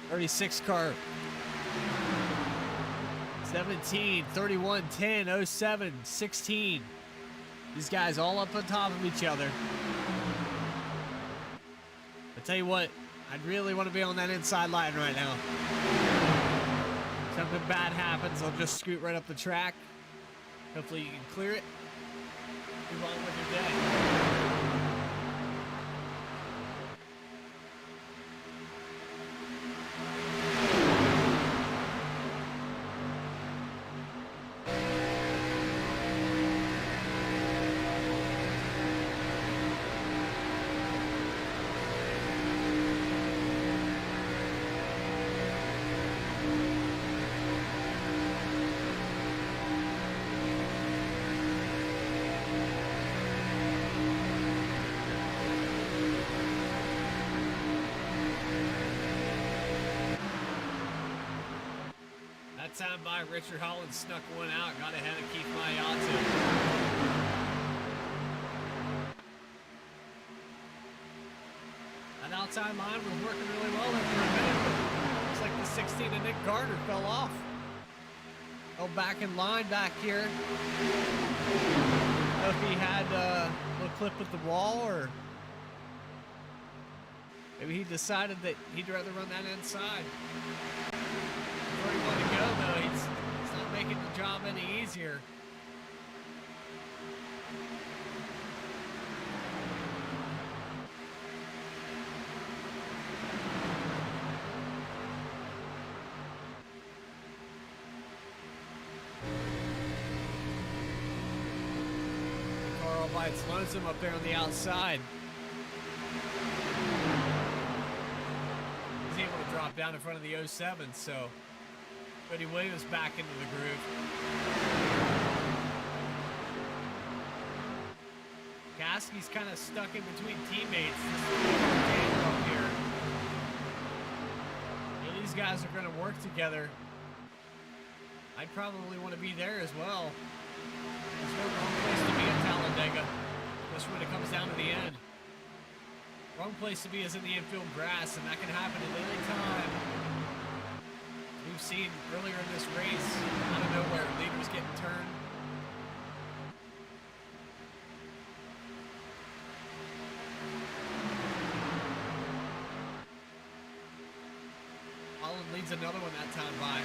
'36 car. 17, 31, 10, 07, 16. These guys all up on top of each other. I tell you what, I'd really want to be on that inside line right now. Something bad happens, I'll just scoot right up the track. Hopefully you can clear it. Move on with your day. Time by Richard Holland snuck one out, got ahead of Keith Mayatu. That outside line was working really well there for a minute, but looks like the 16 of Nick Gardner fell off. Fell back in line back here. I don't know if he had a little clip with the wall, or maybe he decided that he'd rather run that inside. Where he wanted to go, though, he's not making the job any easier. The car all by its lonesome up there on the outside. He's able to drop down in front of the 07, so Cody Williams back into the groove. Caskey's kind of stuck in between teammates. Up here. And these guys are going to work together. I'd probably want to be there as well. There's no wrong place to be at Talladega, especially when it comes down to the end. Wrong place to be is in the infield grass, and that can happen at any time. We've seen earlier in this race, out of nowhere, leaders getting turned. Holland leads another one that time by.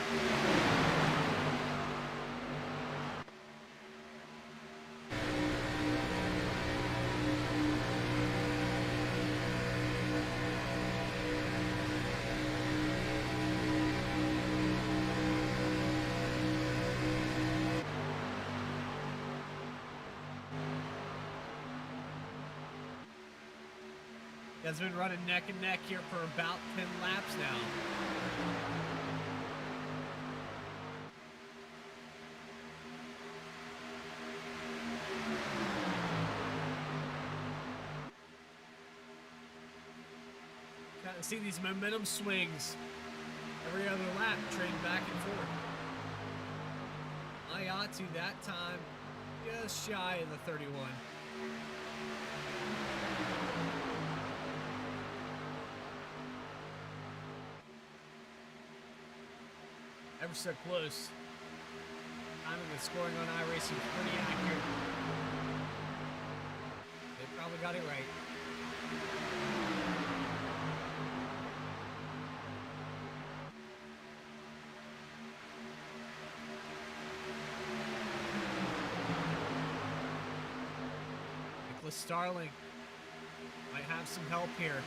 Has been running neck and neck here for about 10 laps now. Kind of see these momentum swings every other lap, trading back and forth. Ayatu that time just shy of the 31. Ever so close. Timing and scoring on iRacing is pretty accurate. They probably got it right. Nicholas Starling might have some help here.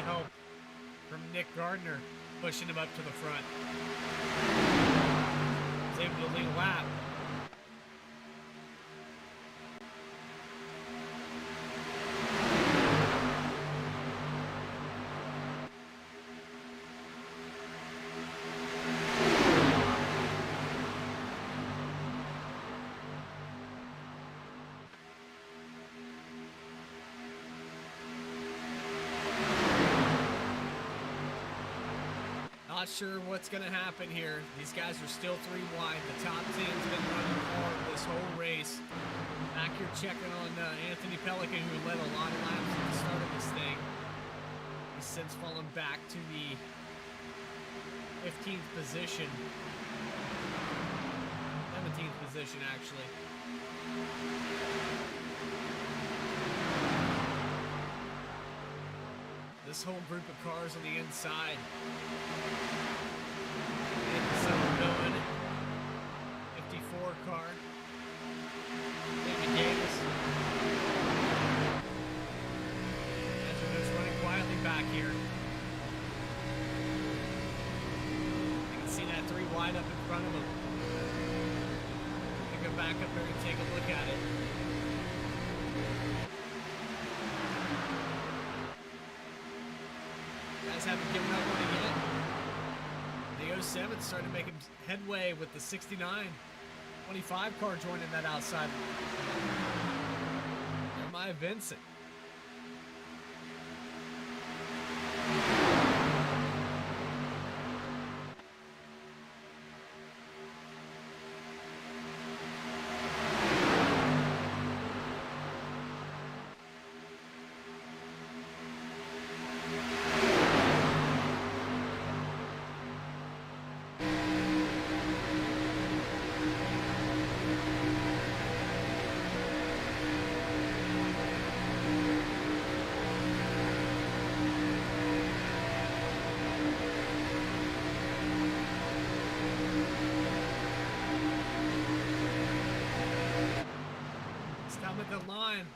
Help from Nick Gardner pushing him up to the front. He's able to lead a lap. Not sure what's going to happen here. These guys are still 3 wide. The top 10's been running hard this whole race. Back here checking on Anthony Pelican, who led a lot of laps at the start of this thing. He's since fallen back to the 15th position. 17th position, actually. This whole group of cars on the inside. Getting something going. 54 car. David Davis. Andrew's running quietly back here. You can see that 3 wide up in front of him. They go back up there and take a look at it. Guys haven't given up on it yet. The 07 started making headway with the 69. 25 car joining that outside. Jeremiah Vincent. The line.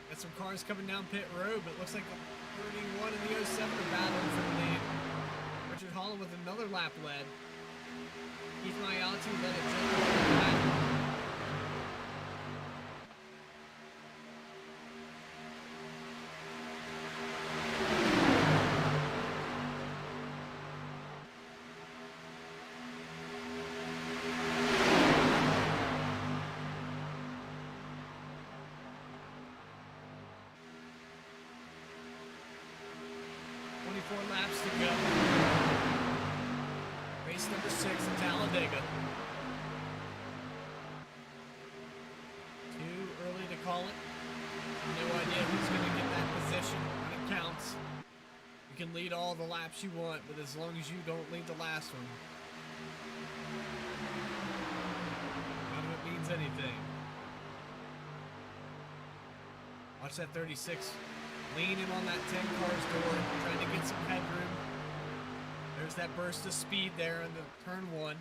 Got some cars coming down pit road, but it looks like the 31 and the 07 are battling for the lead. Richard Holland with another lap led. Keith Mayatu led it just laps to go. Race number 6 in Talladega. Too early to call it. No idea who's going to get that position when it counts. You can lead all the laps you want, but as long as you don't lead the last one, none of it means anything. Watch that 36. Leaning on that 10 car's door, trying to get some headroom. There's that burst of speed there in the turn 1.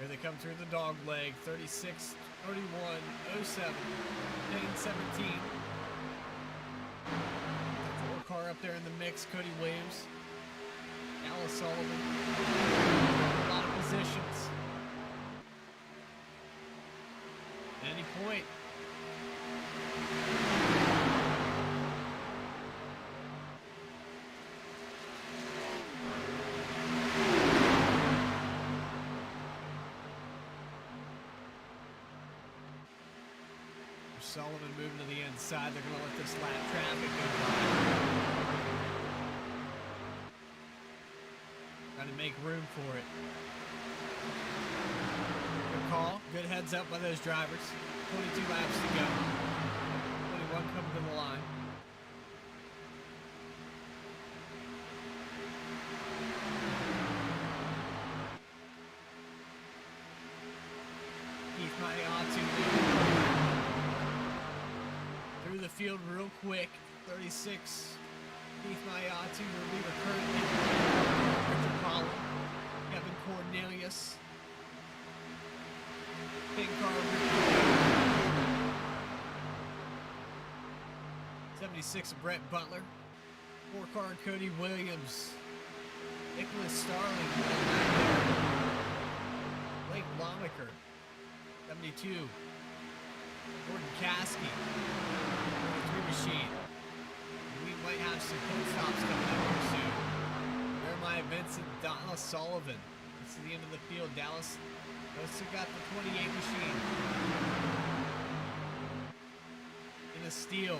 Here they come through the dog leg. 36, 31, 07, Payne 17. Four car up there in the mix. Cody Williams, Dallas Sullivan. A lot of positions. At any point. Sullivan moving to the inside. They're going to let this lap traffic go by. Trying to make room for it. Good call. Good heads up by those drivers. 22 laps to go. 21 coming to the line. Keith Mayatu through the field real quick. 36. Keith Mayatu, the leader currently. Richard Collin. Kevin Cornelius. Big car. 76, Brett Butler. 4-car, Cody Williams. Nicholas Starling. Blake Lomaker. 72. Gordon Caskey. 43 machine. We might have some pit stops coming up here soon. Jeremiah Vincent, Dallas Sullivan. This is the end of the field. Dallas also got the 28 machine. In a steal.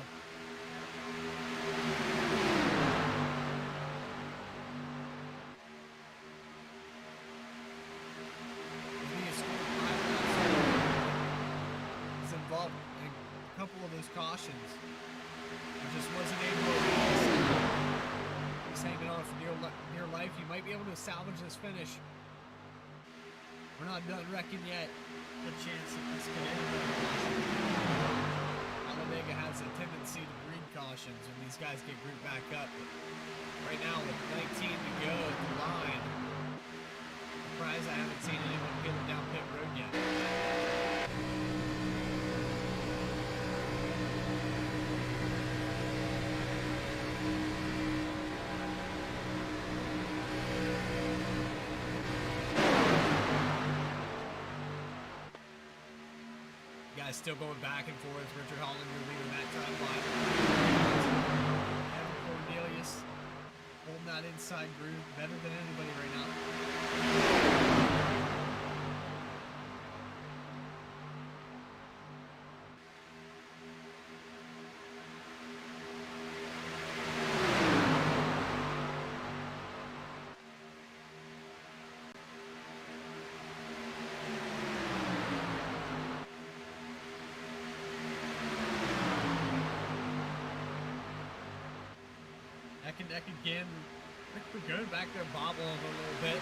He's involved in a couple of those cautions. He just wasn't able to. He's hanging on for dear life. You might be able to salvage this finish. We're not done wrecking yet. Good chance that this could end with a caution. Talladega has a tendency to breed cautions when these guys get grouped back up. But right now, with 19 to go at the line, I'm surprised I haven't seen anyone get it down pit road yet. Guys still going back and forth. Richard Hollinger leading that time line. Evan Cornelius holding that inside groove better than anybody right now. Neck and neck again. We're good back there, bobbling a little bit.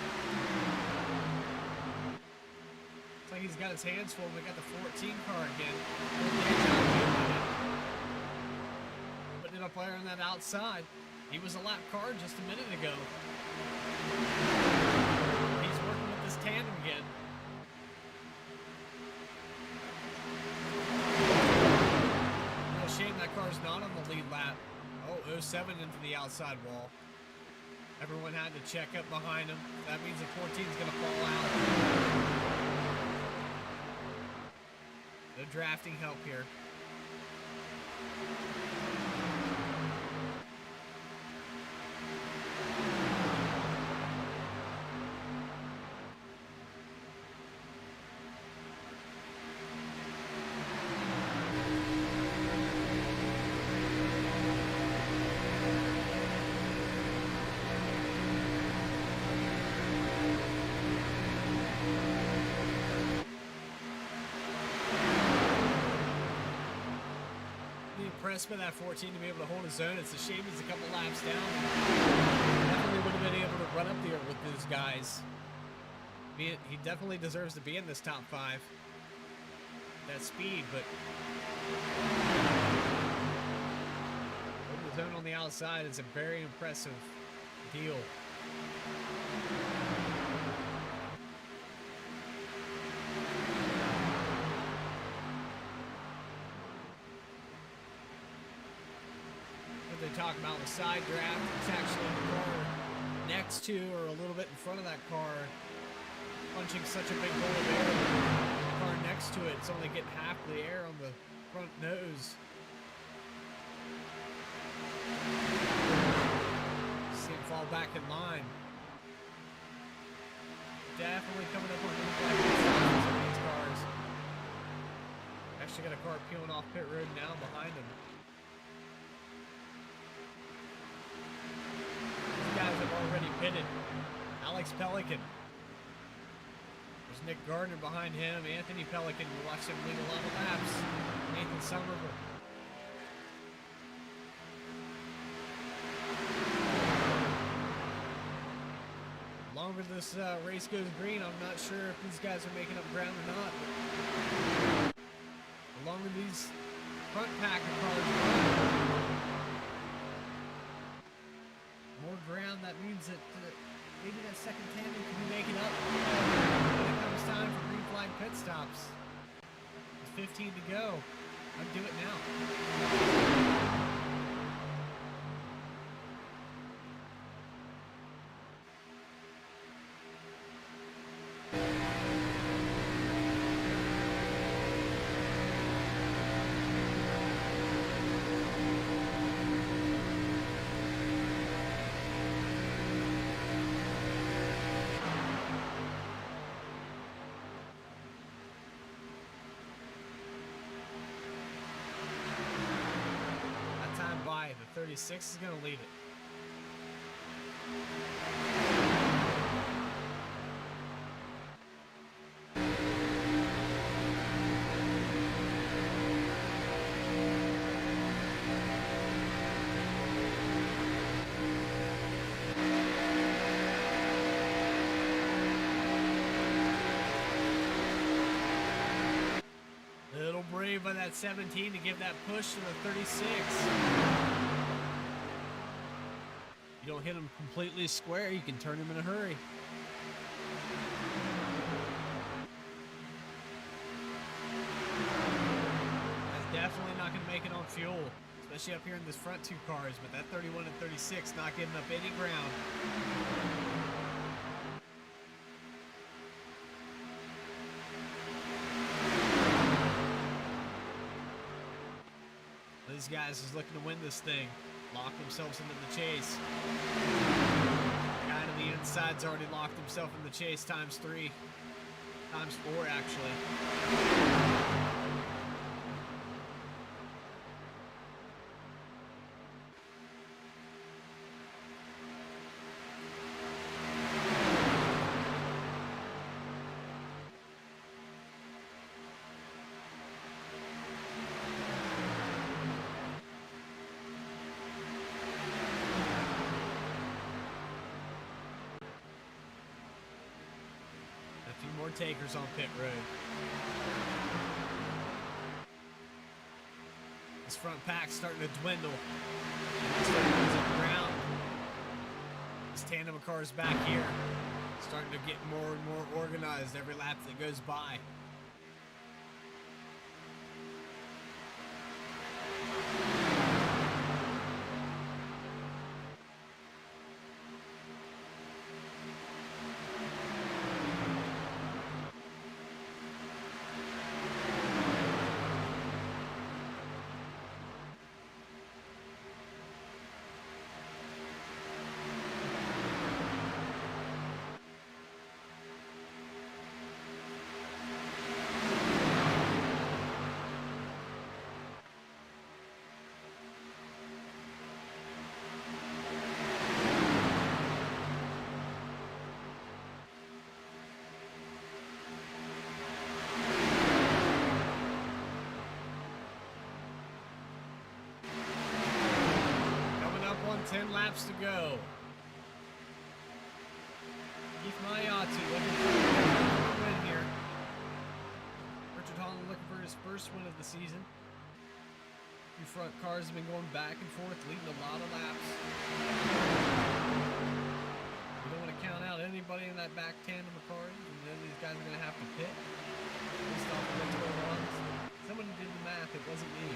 Looks like he's got his hands full. We got the 14 car again. Putting it up there on that outside. He was a lap car just a minute ago. He's working with this tandem again. Real shame that car's not on the lead lap. Oh, 07 into the outside wall. Everyone had to check up behind him. That means the 14 is going to fall out. No drafting help here. Impressed by that 14 to be able to hold his own. It's a shame he's a couple laps down. Definitely would have been able to run up there with those guys. He definitely deserves to be in this top 5. That speed, but holding his own on the outside is a very impressive deal. talk about with side draft. It's actually the car next to or a little bit in front of that car punching such a big hole of air. The car next to it's only getting half the air on the front nose. See him fall back in line. Definitely coming up on these cars. Actually got a car peeling off pit road now behind him. These guys have already pitted. Alex Pelican. There's Nick Gardner behind him. Anthony Pelican. We watched him lead a lot of laps. Nathan Somerville. The longer this race goes green, I'm not sure if these guys are making up ground or not. The longer these front pack of cars run, more ground, that means that maybe that second tandem can be making up when it comes time for green flag pit stops. With 15 to go, I'd do it now. The 36 is going to lead it. Little brave by that 17 to give that push to the 36. You don't hit him completely square, you can turn him in a hurry. That's definitely not going to make it on fuel, especially up here in this front two cars, but that 31 and 36 not giving up any ground. These guys is looking to win this thing. Lock themselves into the chase. The guy to the inside's already locked himself in the chase times 3. Times 4, actually. More takers on pit road. This front pack's starting to dwindle. It's starting to lose up ground. This tandem of cars back here starting to get more and more organized every lap that goes by. Coming up on 10 laps to go. Keith Mayatu looking for a win here. Richard Holland looking for his first win of the season. Two front cars have been going back and forth, leading a lot of laps. We don't want to count out anybody in that back tandem of cars, and then these guys are going to have to pit. Based off of what's going on. Somebody did the math, it wasn't me.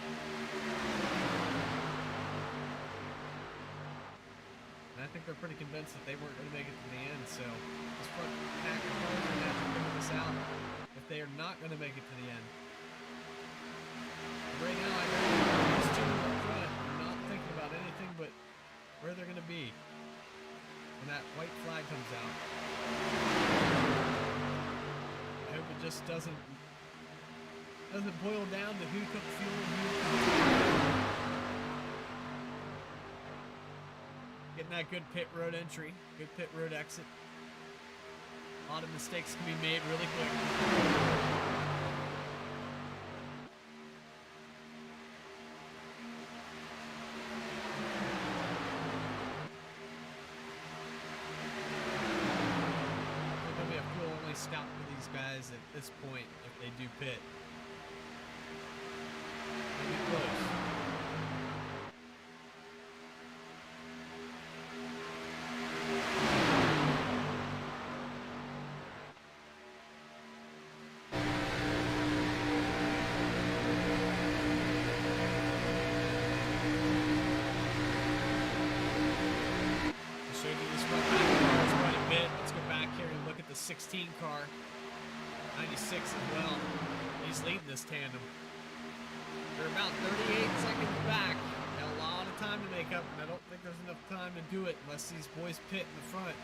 And I think they're pretty convinced that they weren't going to make it to the end, so this front pack of cars are going to have to figure this out if they are not going to make it to the end. Right now, I know these two up front are not thinking about anything but where they're going to be when that white flag comes out. I hope it just doesn't boil down to who took fuel and who took. Getting that good pit road entry, good pit road exit. A lot of mistakes can be made really quick. Stop for these guys at this point if they do pit. It'll be close. I'll show you this front back cars quite a bit. Let's go back here and look at the 16 car. 96 as well. He's leading this tandem. They're about 38 seconds back. Got a lot of time to make up, and I don't think there's enough time to do it unless these boys pit in the front.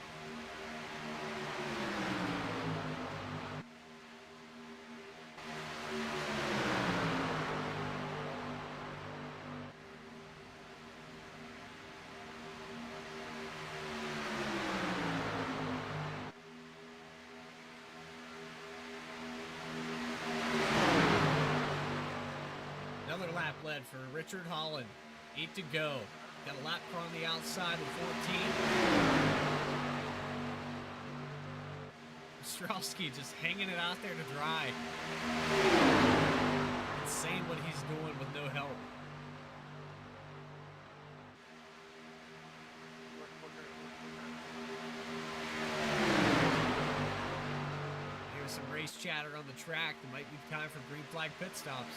Another lap led for Richard Holland. 8 to go. Got a lap car on the outside with 14. Ostrowski just hanging it out there to dry. Insane what he's doing with no help. Here's some race chatter on the track. It might be time for green flag pit stops.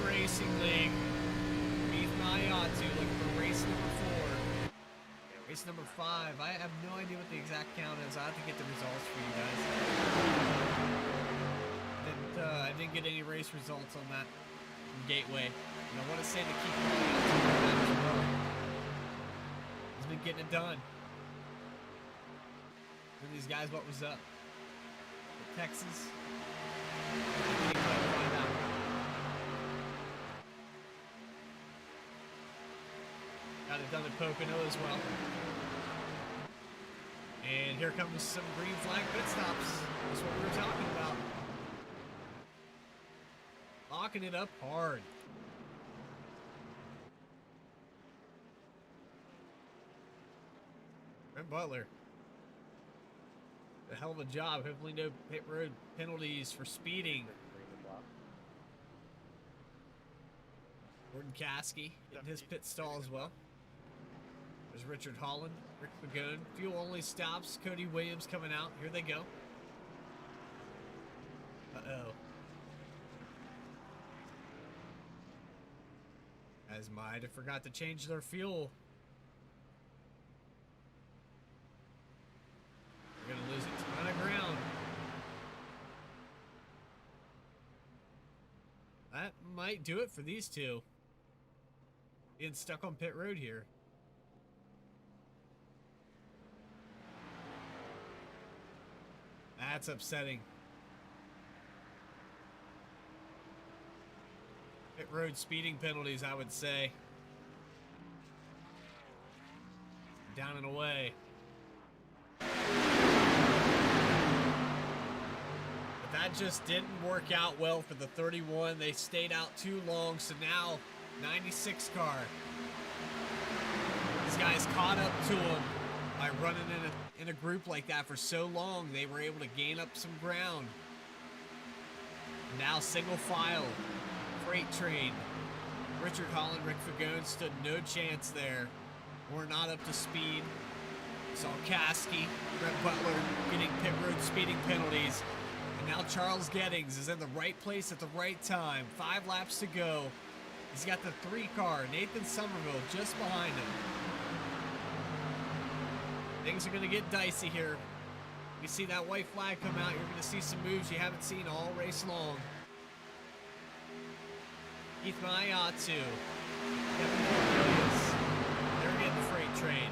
Racing League. Beef Mayatu looking for race number 4. Race number 5. I have no idea what the exact count is. I have to get the results for you guys. I didn't get any race results on that Gateway. And I want to say to keep Mayatu on that as well. He's been getting it done. And these guys, what was up? Texas. Got it done at Pocono as well. And here comes some green flag pit stops. That's what we were talking about. Locking it up hard. Brent Butler. A hell of a job. Hopefully no pit road penalties for speeding. Gordon Caskey in his pit stall as well. There's Richard Holland, Rick Pagone. Fuel only stops. Cody Williams coming out. Here they go. Uh-oh. As might have forgot to change their fuel. We're going to lose a ton of ground. That might do it for these two. Being stuck on pit road here. That's upsetting. Pit road speeding penalties, I would say. Down and away. But that just didn't work out well for the 31. They stayed out too long, so now 96 car. These guys caught up to him by running in a group like that for so long. They were able to gain up some ground. Now single file, freight train. Richard Holland, Rick Fagone stood no chance there. We're not up to speed. Saw Kasky, Brett Butler getting pit road speeding penalties. And now Charles Gettings is in the right place at the right time. 5 laps to go. He's got the 3 car, Nathan Somerville, just behind him. Things are going to get dicey here. You see that white flag come out, you're going to see some moves you haven't seen all race long. Keith Mayatu, Kevin Williams, they're getting the freight train.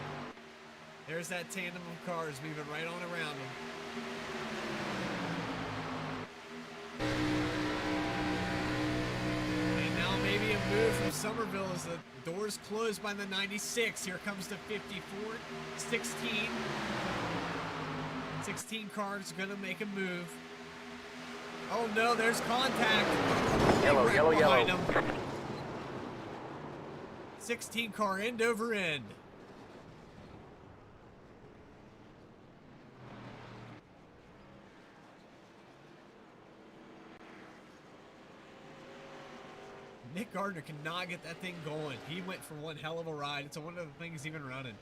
There's that tandem of cars moving right on around them. And now maybe a move from Somerville as the doors close by the 96. Here comes the 54, 16. 16 cars gonna make a move. Oh no, there's contact. Yellow, Right yellow, behind yellow. him. 16 car end over end. Nick Gardner cannot get that thing going. He went for one hell of a ride. It's one of the things even running.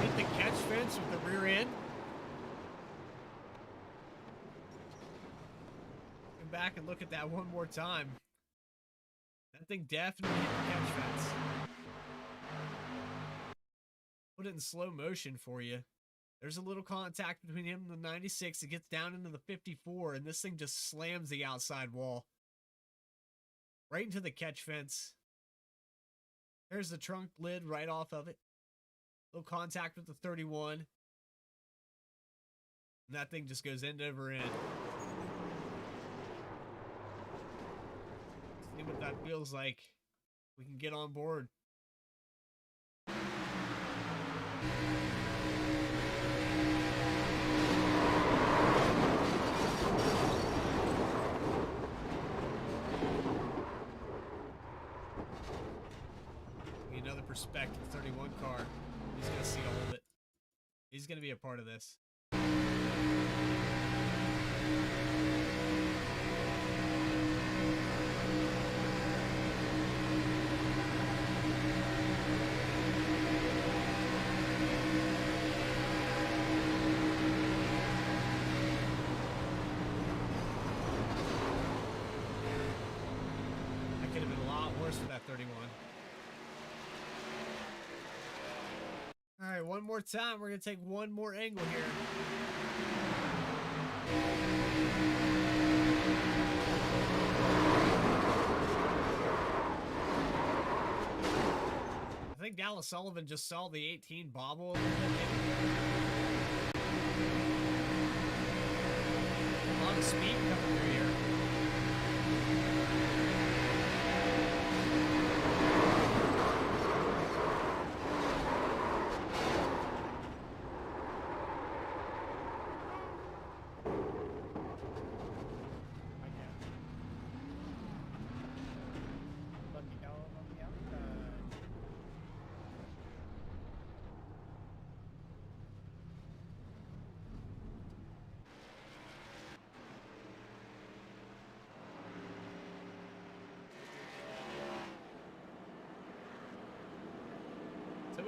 Hit the catch fence with the rear end. Back and look at that one more time. That thing definitely hit the catch fence. Put it in slow motion for you. There's a little contact between him and the 96. It gets down into the 54, and this thing just slams the outside wall. Right into the catch fence. There's the trunk lid right off of it. Little contact with the 31. And that thing just goes end over end. See what that feels like. We can get on board. Get another perspective, 31 car. He's gonna see all of it. He's gonna be a part of this. For that 31. All right, one more time. We're going to take one more angle here. I think Dallas Sullivan just saw the 18 bobble a little bit. A lot of speed coming through here.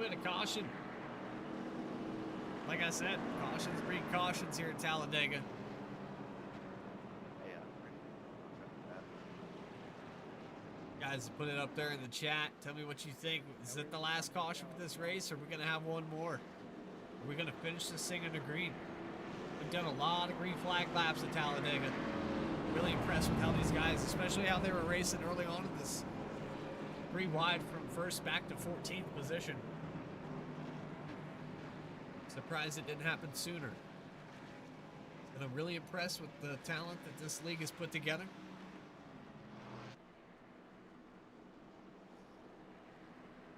A caution. Like I said, cautions breed cautions here at Talladega. Guys, put it up there in the chat. Tell me what you think. Is it the last caution for this race, or are we going to have one more? Are we going to finish this thing under green? We've done a lot of green flag laps at Talladega. Really impressed with how these guys, especially how they were racing early on in this 3 wide from first back to 14th position. Surprised it didn't happen sooner. And I'm really impressed with the talent that this league has put together.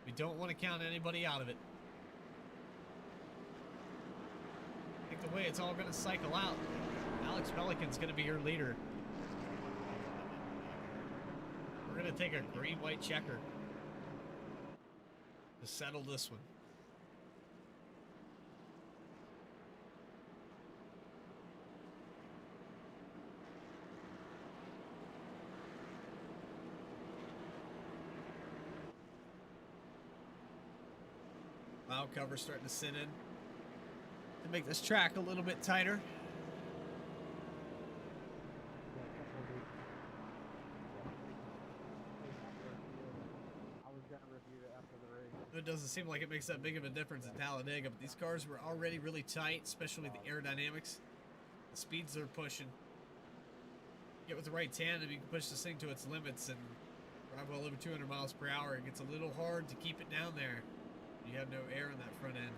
We don't want to count anybody out of it. I think the way it's all going to cycle out, Alex Pelican's going to be your leader. We're going to take a green-white checker to settle this one. Cloud cover starting to sit in to make this track a little bit tighter. It doesn't seem like it makes that big of a difference at Talladega, but these cars were already really tight, especially the aerodynamics. The speeds they're pushing. Get with the right tandem, you can push this thing to its limits and drive well over 200 miles per hour. It gets a little hard to keep it down there. You have no air in that front end.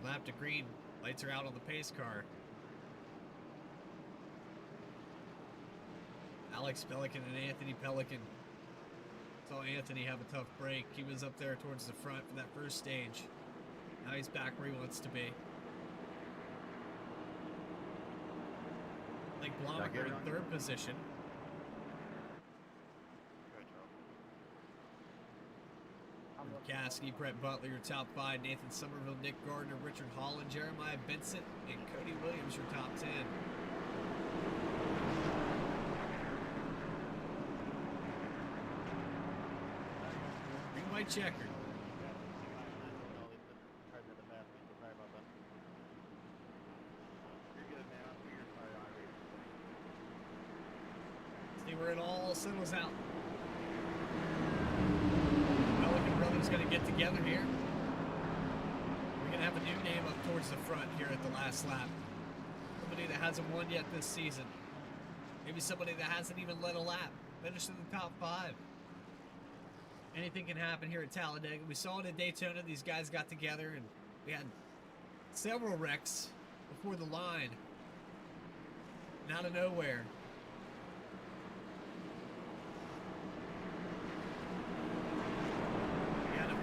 Lap to green. Lights are out on the pace car. Alex Pelican and Anthony Pelican. Saw Anthony have a tough break. He was up there towards the front for that first stage. Now he's back where he wants to be. Blake Blomaker in third position. Caskey, Brett Butler, your top 5. Nathan Somerville, Nick Gardner, Richard Holland, Jeremiah Vincent, and Cody Williams, your top 10. Green white checker. See where it all settles out. Brothers going to get together here. We're going to have a new name up towards the front here at the last lap. Somebody that hasn't won yet this season. Maybe somebody that hasn't even led a lap. Finished in the top 5. Anything can happen here at Talladega. We saw it at Daytona. These guys got together and we had several wrecks before the line. And out of nowhere,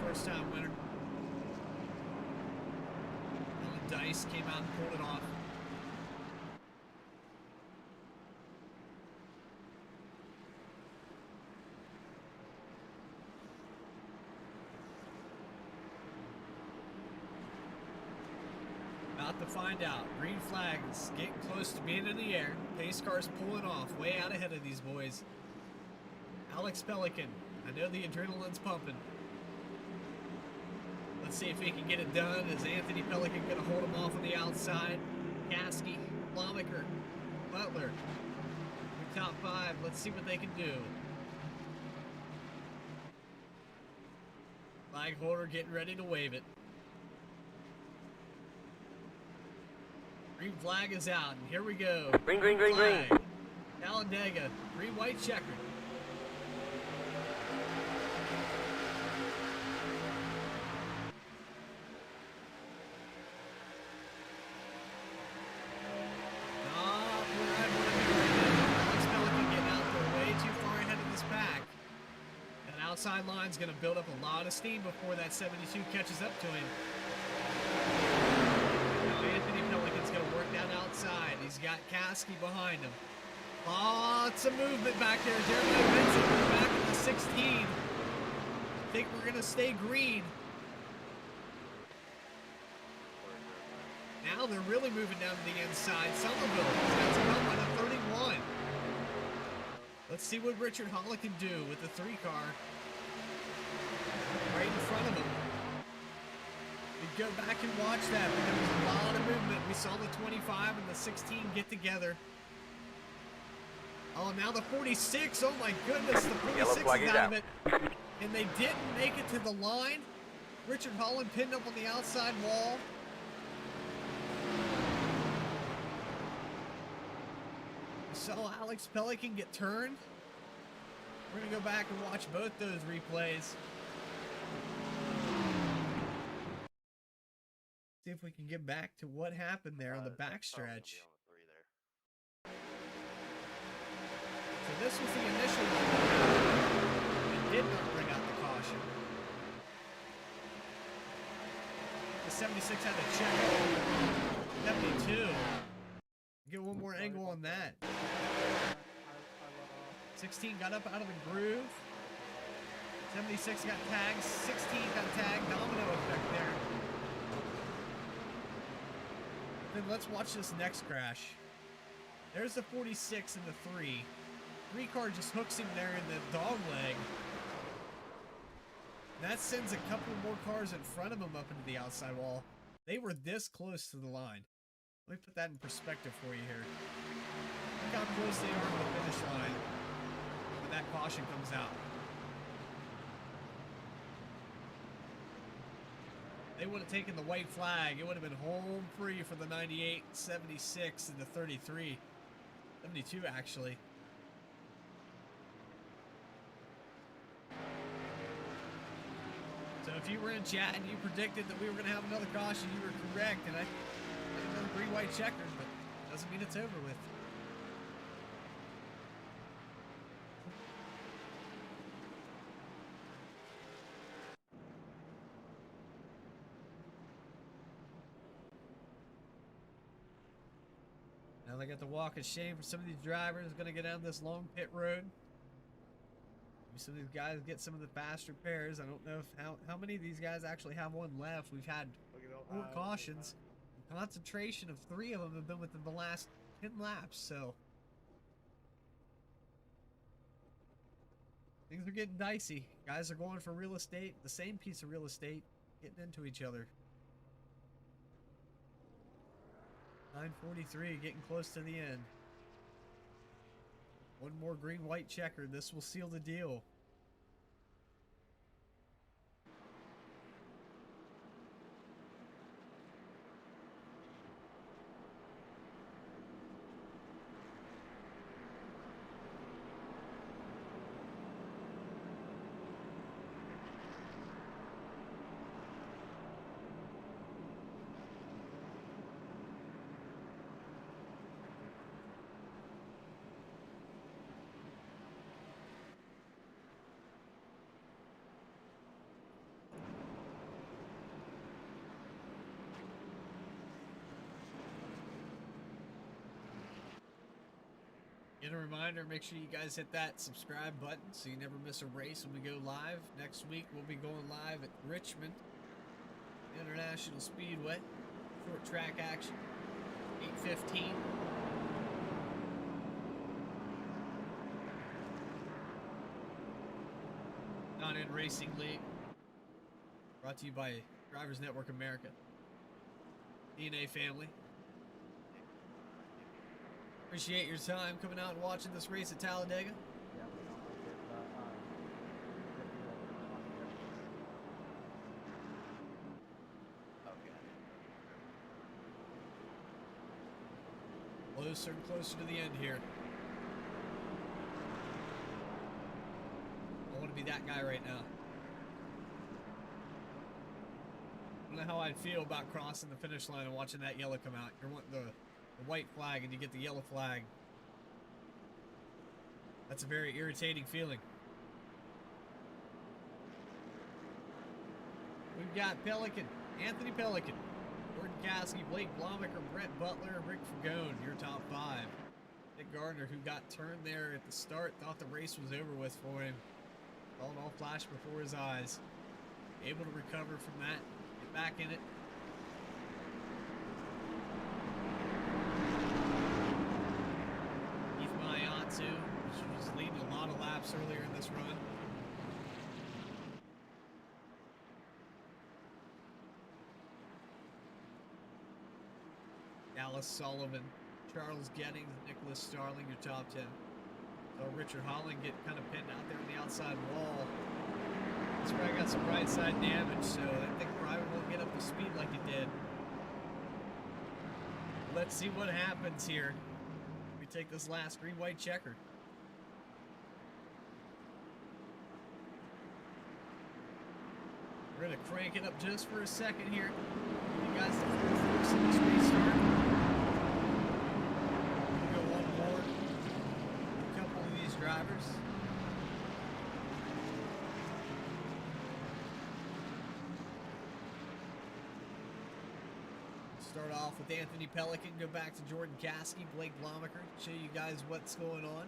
first time winner. Alan Dice came out and pulled it off. About to find out. Green flag is getting close to being in the air. Pace car's pulling off, way out ahead of these boys. Alex Pelican. I know the adrenaline's pumping. Let's see if he can get it done. Is Anthony Pelican going to hold him off on the outside? Caskey, Blomaker, Butler. Your top 5. Let's see what they can do. Flag holder getting ready to wave it. Green flag is out, and here we go. Green, green, green, green. Talladega, green, white checkered. Outside line's going to build up a lot of steam before that 72 catches up to him. Now Anthony Pelican's going to work down outside. He's got Caskey behind him. Lots of movement back there. Jeremiah Vincent back in the 16. I think we're going to stay green. Now they're really moving down to the inside. Somerville has got some help on a 31. Let's see what Richard Holland can do with the 3 car. Right in front of him. We go back and watch that, but there was a lot of movement. We saw the 25 and the 16 get together. Oh, now the 46. Oh my goodness, the 46 is out of it. And they didn't make it to the line. Richard Holland pinned up on the outside wall. We saw Alex Pelican get turned. We're going to go back and watch both those replays. See if we can get back to what happened there on the backstretch. So this was the initial one. It did not bring out the caution. The 76 had to check it. 72. on that. I let off. 16 got up out of the groove. 76 got tagged. 16 got tagged. Domino effect there. Then let's watch this next crash. There's the 46 and the 3. 3 car just hooks him there in the dog leg. And that sends a couple more cars in front of him up into the outside wall. They were this close to the line. Let me put that in perspective for you here. Look how close they are to the finish line when that caution comes out. They would have taken the white flag. It would have been home free for the 98, 76, and the 33. 72, actually. So if you were in chat and you predicted that we were going to have another caution, you were correct. And I another green-white checker, but doesn't mean it's over with. Now they got the walk of shame for some of these drivers going to get down this long pit road. Maybe some of these guys get some of the fast repairs. I don't know if how many of these guys actually have one left. We've had 4 cautions. The concentration of 3 of them have been within the last 10 laps, so things are getting dicey. Guys are going for real estate, the same piece of real estate, getting into each other. 9:43, getting close to the end. One more green-white checker. This will seal the deal. Again, a reminder, make sure you guys hit that subscribe button so you never miss a race when we go live. Next week, we'll be going live at Richmond International Speedway. Short track action, 8:15. Non-End Racing League. Brought to you by Drivers Network America. DNA family. Appreciate your time coming out and watching this race at Talladega. Yeah, we don't like it, Okay. Closer and closer to the end here. I want to be that guy right now. I don't know how I'd feel about crossing the finish line and watching that yellow come out. You're wanting the white flag and you get the yellow flag. That's a very irritating feeling. We've got Pelican, Anthony Pelican, Gordon Caskey, Blake Blomaker, Brett Butler, and Rick Fagone, your top 5. Nick Gardner, who got turned there at the start, thought the race was over with for him. Saw it all flash before his eyes. Able to recover from that, get back in it. Which was leading a lot of laps earlier in this run. Dallas Sullivan, Charles Gettings, Nicholas Starling, your top 10. So Richard Holland get kind of pinned out there on the outside wall. He's probably got some right side damage, so I think probably won't get up to speed like he did. Let's see what happens here. We take this last green-white checker. We're going to crank it up just for a second here. You guys the full force of this restart. We'll go one more. A couple of these drivers. Start off with Anthony Pelican, go back to Jordan Caskey, Blake Blomaker, show you guys what's going on.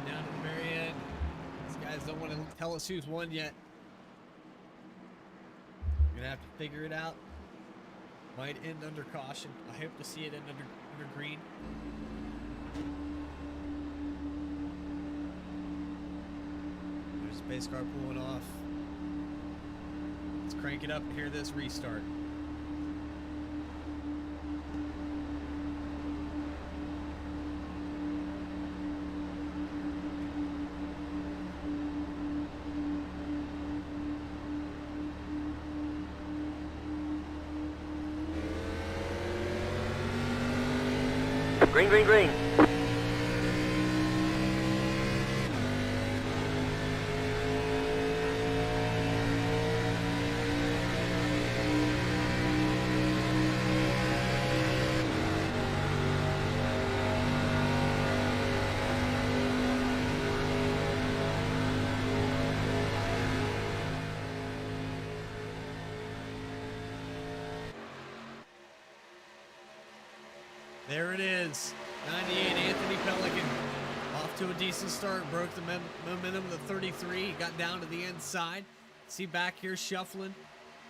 Down to the very end. These guys don't want to tell us who's won yet. We're going to have to figure it out. Might end under caution. I hope to see it end under green. There's a pace car pulling off. Let's crank it up and hear this restart. Green, green, green. There it is. 98 Anthony Pelican. Off to a decent start. Broke the momentum of the 33. He got down to the inside. See back here shuffling.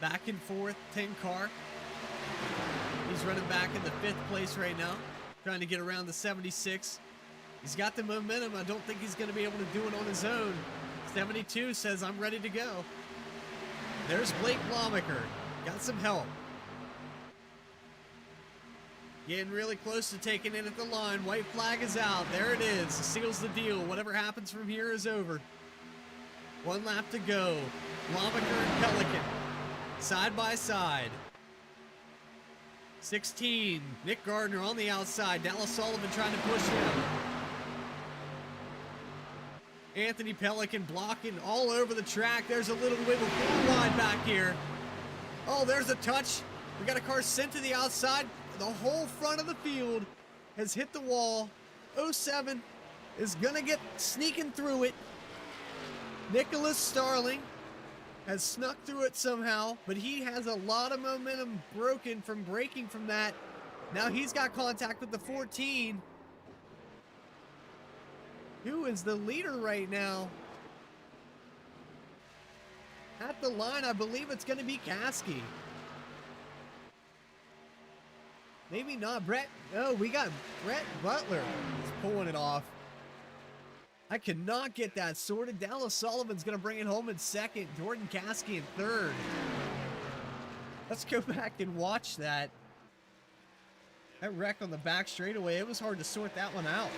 Back and forth. 10 car. He's running back in the 5th place right now. Trying to get around the 76. He's got the momentum. I don't think he's going to be able to do it on his own. 72 says, I'm ready to go. There's Blake Blomaker. Got some help. Getting really close to taking it at the line. White flag is out. There it is. Seals the deal. Whatever happens from here is over. 1 lap to go. Blomaker and Pelican. Side by side. 16. Nick Gardner on the outside. Dallas Sullivan trying to push him. Anthony Pelican blocking all over the track. There's a little wiggle. Full wide back here. Oh, there's a touch. We got a car sent to the outside. The whole front of the field has hit the wall. 07 is going to get sneaking through it. Nicholas Starling has snuck through it somehow, but he has a lot of momentum broken from breaking from that. Now he's got contact with the 14. Who is the leader right now? At the line, I believe it's going to be Caskey. Maybe not Brett. No, we got Brett Butler. He's pulling it off. I cannot get that sorted. Dallas Sullivan's going to bring it home in 2nd. Jordan Caskey in 3rd. Let's go back and watch that. That wreck on the back straightaway, it was hard to sort that one out.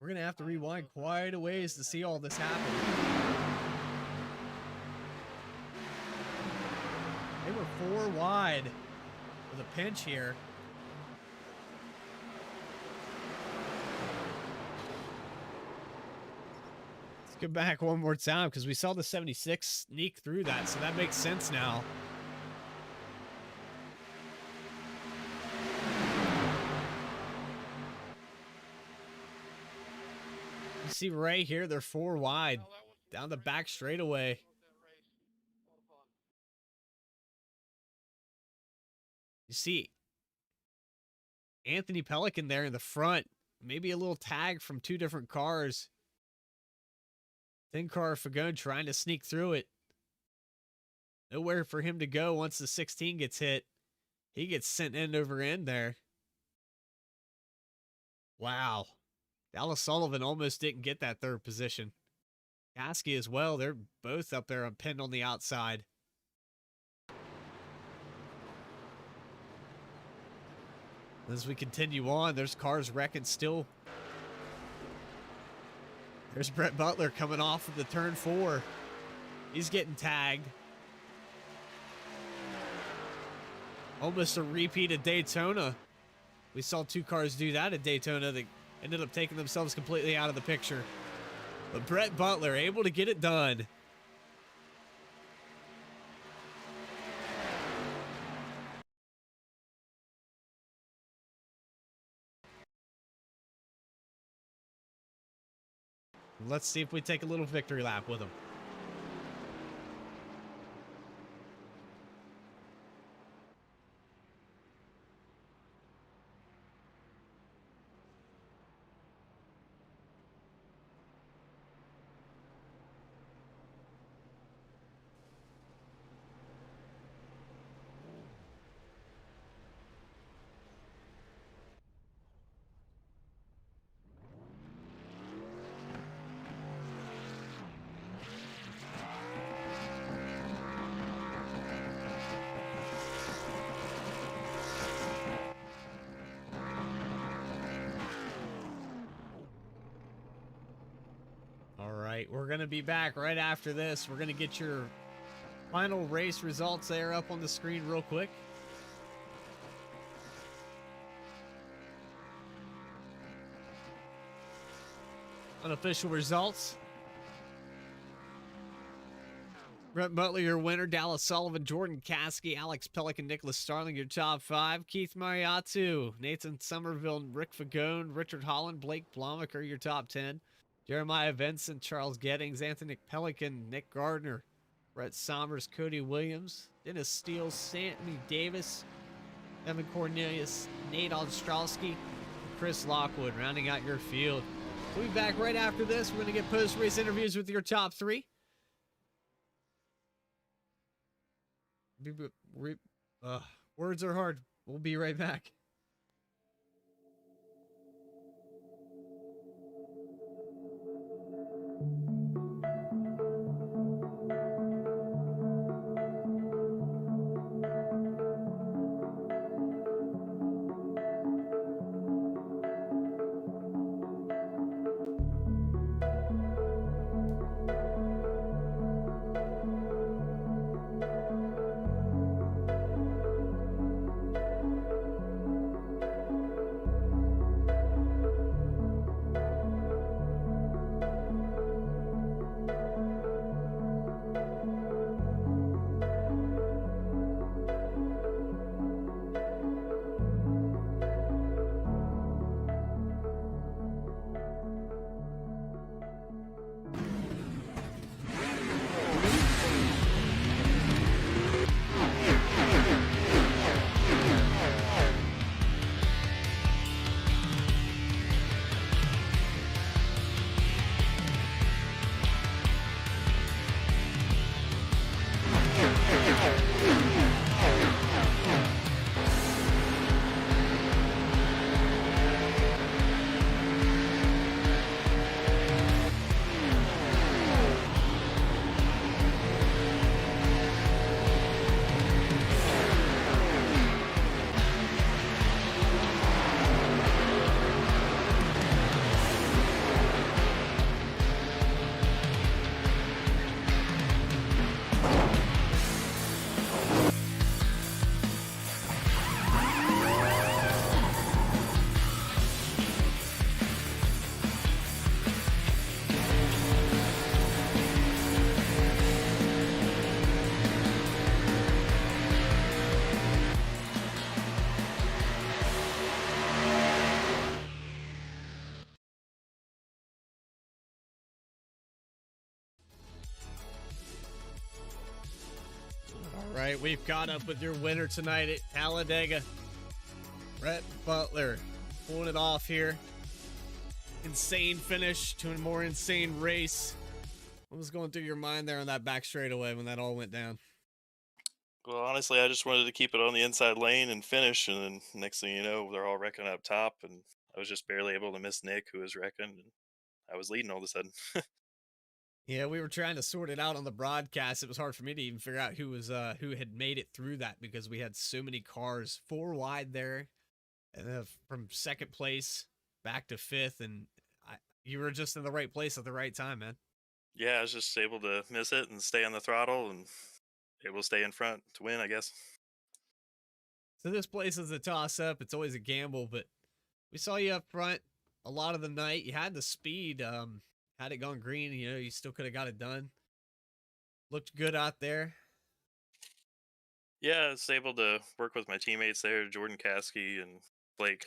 We're going to have to rewind quite a ways to see all this happen. They were 4 wide with a pinch here. Let's go back one more time because we saw the 76 sneak through that, so that makes sense now. You see right here, they're 4 wide down the back straightaway. You see Anthony Pelican there in the front. Maybe a little tag from 2 different cars. 10 car Fagon trying to sneak through it. Nowhere for him to go once the 16 gets hit. He gets sent end over end there. Wow. Dallas Sullivan almost didn't get that 3rd position. Caskey as well. They're both up there pinned on the outside. As we continue on, there's cars wrecking still. There's Brett Butler coming off of the turn 4. He's getting tagged. Almost a repeat of Daytona. We saw 2 cars do that at Daytona. The ended up taking themselves completely out of the picture. But Brett Butler able to get it done. Let's see if we take a little victory lap with him. All right, we're going to be back right after this. We're going to get your final race results there up on the screen real quick. Unofficial results. Brett Butler, your winner. Dallas Sullivan, Jordan Caskey, Alex Pelican, Nicholas Starling, your top 5. Keith Mariatu, Nathan Somerville, Rick Fagone, Richard Holland, Blake Blomaker, your top 10. Jeremiah Vincent, Charles Gettings, Anthony Pelican, Nick Gardner, Brett Sommers, Cody Williams, Dennis Steele, Sammy Davis, Evan Cornelius, Nate Ostrowski, Chris Lockwood, rounding out your field. We'll be back right after this. We're going to get post-race interviews with your top 3. Words are hard. We'll be right back. All right, we've caught up with your winner tonight at Talladega. Brett Butler pulling it off here. Insane finish to a more insane race. What was going through your mind there on that back straightaway when that all went down? Well, honestly, I just wanted to keep it on the inside lane and finish, and then next thing you know, they're all wrecking up top, and I was just barely able to miss Nick, who was wrecking, and I was leading all of a sudden. Yeah, we were trying to sort it out on the broadcast. It was hard for me to even figure out who had made it through that because we had so many cars 4 wide there, and from second place back to 5th, and you were just in the right place at the right time, man. Yeah, I was just able to miss it and stay on the throttle and able to stay in front to win, I guess. So this place is a toss-up. It's always a gamble, but we saw you up front. a lot of the night. You had the speed. Had it gone green, you still could have got it done. Looked good out there. Yeah, I was able to work with my teammates there, Jordan Caskey and Blake.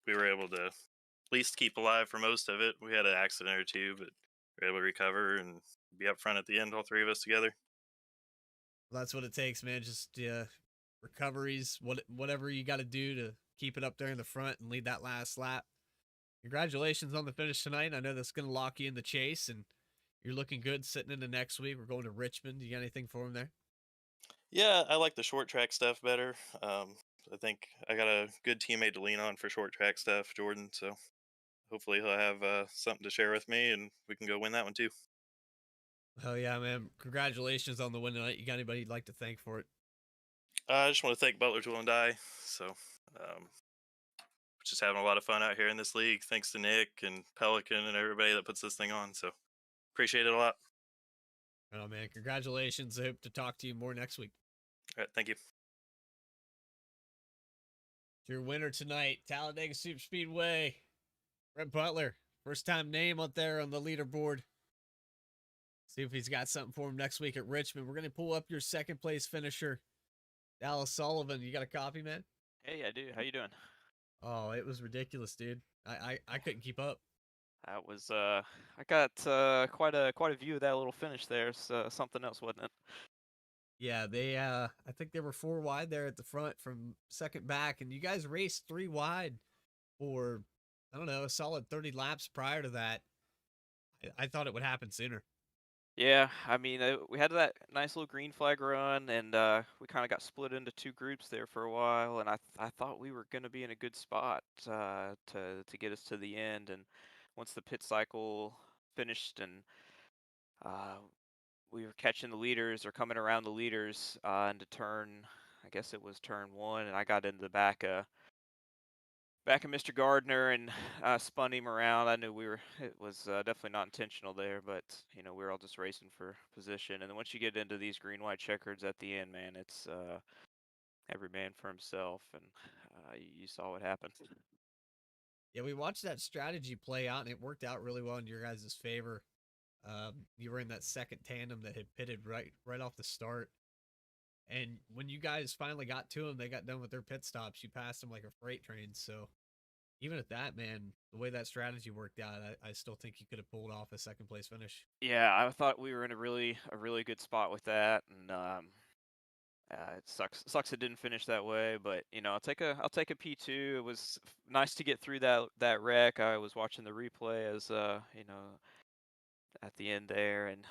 We were able to at least keep alive for most of it. We had an accident or two, but we were able to recover and be up front at the end, all three of us together. Well, that's what it takes, man. Just recoveries, whatever you got to do to keep it up there in the front and lead that last lap. Congratulations on the finish tonight. I know that's going to lock you in the chase, and you're looking good sitting into next week. We're going to Richmond. You got anything for him there? Yeah, I like the short track stuff better. I think I got a good teammate to lean on for short track stuff, Jordan. So hopefully he'll have something to share with me, and we can go win that one too. Hell yeah, man. Congratulations on the win tonight. You got anybody you'd like to thank for it? I just want to thank Butler Tool and Die. So just having a lot of fun out here in this league. Thanks to Nick and Pelican and everybody that puts this thing on. So appreciate it a lot. Oh, man. Congratulations. I hope to talk to you more next week. All right, thank you. Your winner tonight, Talladega Superspeedway, Brett Butler. First time name up there on the leaderboard. See if he's got something for him next week at Richmond. We're going to pull up your second place finisher, Dallas Sullivan. You got a copy, man? Hey, I do. How you doing? Oh, it was ridiculous, dude. I couldn't keep up. That was I got quite a view of that little finish there. It's something else, wasn't it? Yeah, they I think they were 4 wide there at the front from second back, and you guys raced 3 wide for, I don't know, a solid 30 laps prior to that. I thought it would happen sooner. Yeah, I mean, we had that nice little green flag run, and we kind of got split into 2 groups there for a while, and I thought we were going to be in a good spot to get us to the end. And once the pit cycle finished, and we were catching the leaders or coming around the leaders into turn, I guess it was turn 1, and I got into the back of Mr. Gardner and spun him around. I knew it was definitely not intentional there, but we were all just racing for position. And then once you get into these green white checkers at the end, man, it's every man for himself, and you saw what happened. Yeah, we watched that strategy play out, and it worked out really well in your guys' favor. You were in that second tandem that had pitted right off the start. And when you guys finally got to them, they got done with their pit stops. You passed them like a freight train. So even at that, man, the way that strategy worked out, I still think you could have pulled off a second place finish. Yeah, I thought we were in a really good spot with that, and it sucks it didn't finish that way. But I'll take a P2. It was nice to get through that wreck. I was watching the replay as at the end there, and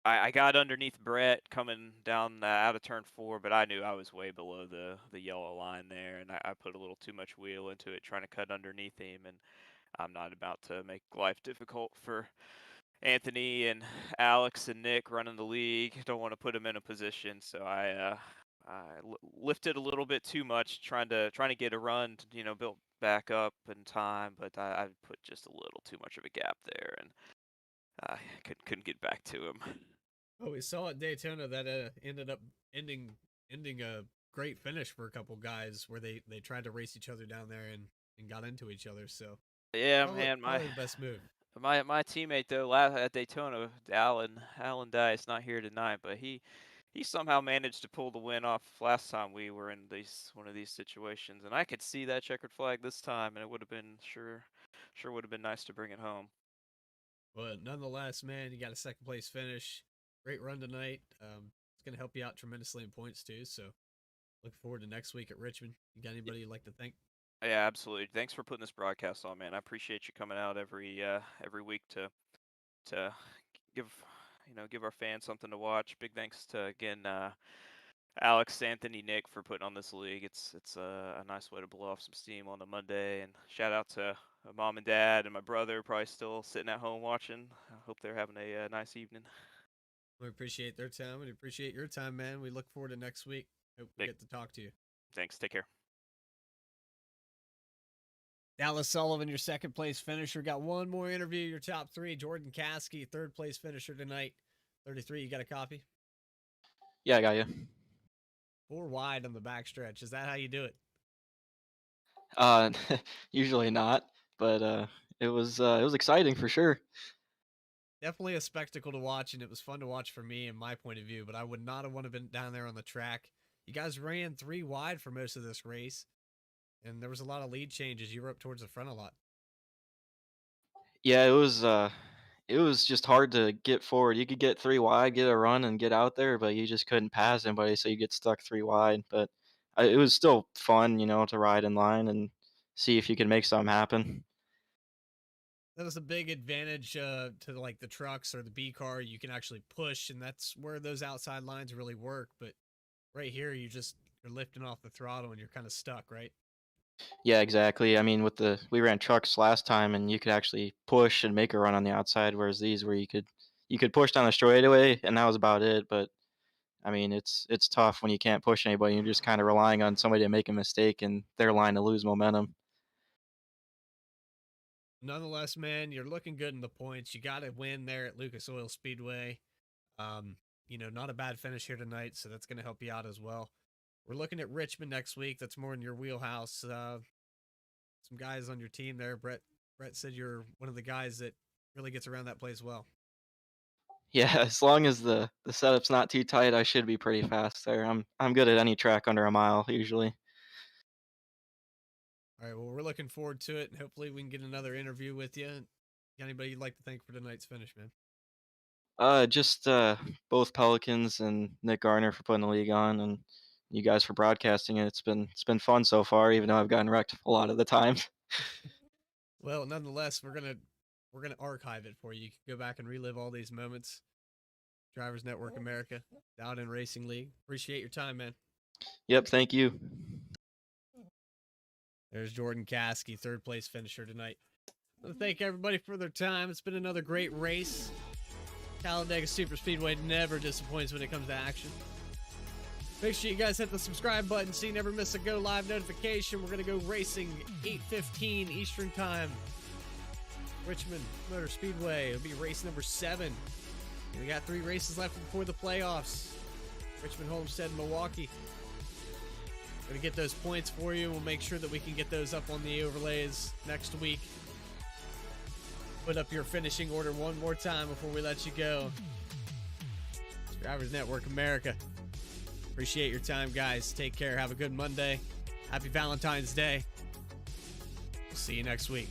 I got underneath Brett coming down out of turn 4, but I knew I was way below the yellow line there, and I put a little too much wheel into it trying to cut underneath him, and I'm not about to make life difficult for Anthony and Alex and Nick running the league. Don't want to put them in a position, so I lifted a little bit too much, trying to get a run to, build back up in time, but I put just a little too much of a gap there, and I couldn't get back to him. Oh, we saw at Daytona that ended up ending a great finish for a couple guys where they tried to race each other down there and got into each other. So yeah, probably the best move. My teammate though at Daytona, Alan Dice, not here tonight, but he somehow managed to pull the win off last time we were in one of these situations, and I could see that checkered flag this time, and it would have been sure would have been nice to bring it home. But nonetheless, man, you got a second place finish. Great run tonight. It's going to help you out tremendously in points too. So looking forward to next week at Richmond. You got anybody you'd like to thank? Yeah, absolutely. Thanks for putting this broadcast on, man. I appreciate you coming out every week to give our fans something to watch. Big thanks to again Alex, Anthony, Nick for putting on this league. It's a nice way to blow off some steam on a Monday. And shout out to mom and dad and my brother, probably still sitting at home watching. I hope they're having a nice evening. We appreciate their time. We appreciate your time, man. We look forward to next week. Hope we get to talk to you. Thanks. Take care. Dallas Sullivan, your second place finisher. Got one more interview. Your top 3. Jordan Caskey, third place finisher tonight. 33. You got a copy? Yeah, I got you. 4 wide on the backstretch. Is that how you do it? Uh, usually not, but it was exciting for sure. Definitely a spectacle to watch, and it was fun to watch for me and my point of view, but I would not have wanted to been down there on the track. You guys ran 3 wide for most of this race, and there was a lot of lead changes. You were up towards the front a lot. Yeah, it was just hard to get forward. You could get 3 wide, get a run, and get out there, but you just couldn't pass anybody, so you get stuck 3 wide. But it was still fun, to ride in line and see if you could make something happen. That was a big advantage to like the trucks or the B car. You can actually push, and that's where those outside lines really work. But right here, you're lifting off the throttle, and you're kind of stuck, right? Yeah, exactly. I mean, we ran trucks last time, and you could actually push and make a run on the outside, whereas these where you could push down the straightaway, and that was about it. But I mean, it's tough when you can't push anybody. You're just kind of relying on somebody to make a mistake and their line to lose momentum. Nonetheless, man, you're looking good in the points. You got to win there at Lucas Oil Speedway. Not a bad finish here tonight, so that's going to help you out as well. We're looking at Richmond next week. That's more in your wheelhouse. Some guys on your team there. Brett said you're one of the guys that really gets around that place well. Yeah, as long as the setup's not too tight, I should be pretty fast there. I'm good at any track under a mile usually. All right, well, we're looking forward to it, and hopefully we can get another interview with you. Anybody you'd like to thank for tonight's finish, man? Just both Pelicans and Nick Garner for putting the league on, and you guys for broadcasting it. It's been fun so far, even though I've gotten wrecked a lot of the times. Well, nonetheless, we're gonna archive it for you. You can go back and relive all these moments. Drivers Network America, out in Racing League. Appreciate your time, man. Yep, thank you. There's Jordan Caskey, 3rd place finisher tonight. I want to thank everybody for their time. It's been another great race. Talladega Superspeedway never disappoints when it comes to action. Make sure you guys hit the subscribe button so you never miss a Go Live notification. We're going to go racing 8:15 Eastern Time. Richmond Motor Speedway. It'll be race number 7. We got 3 races left before the playoffs. Richmond, Homestead, and Milwaukee. Gonna get those points for you. We'll make sure that we can get those up on the overlays next week. Put up your finishing order one more time before we let you go. It's Drivers Network America. Appreciate your time, guys. Take care. Have a good Monday. Happy Valentine's Day. We'll see you next week.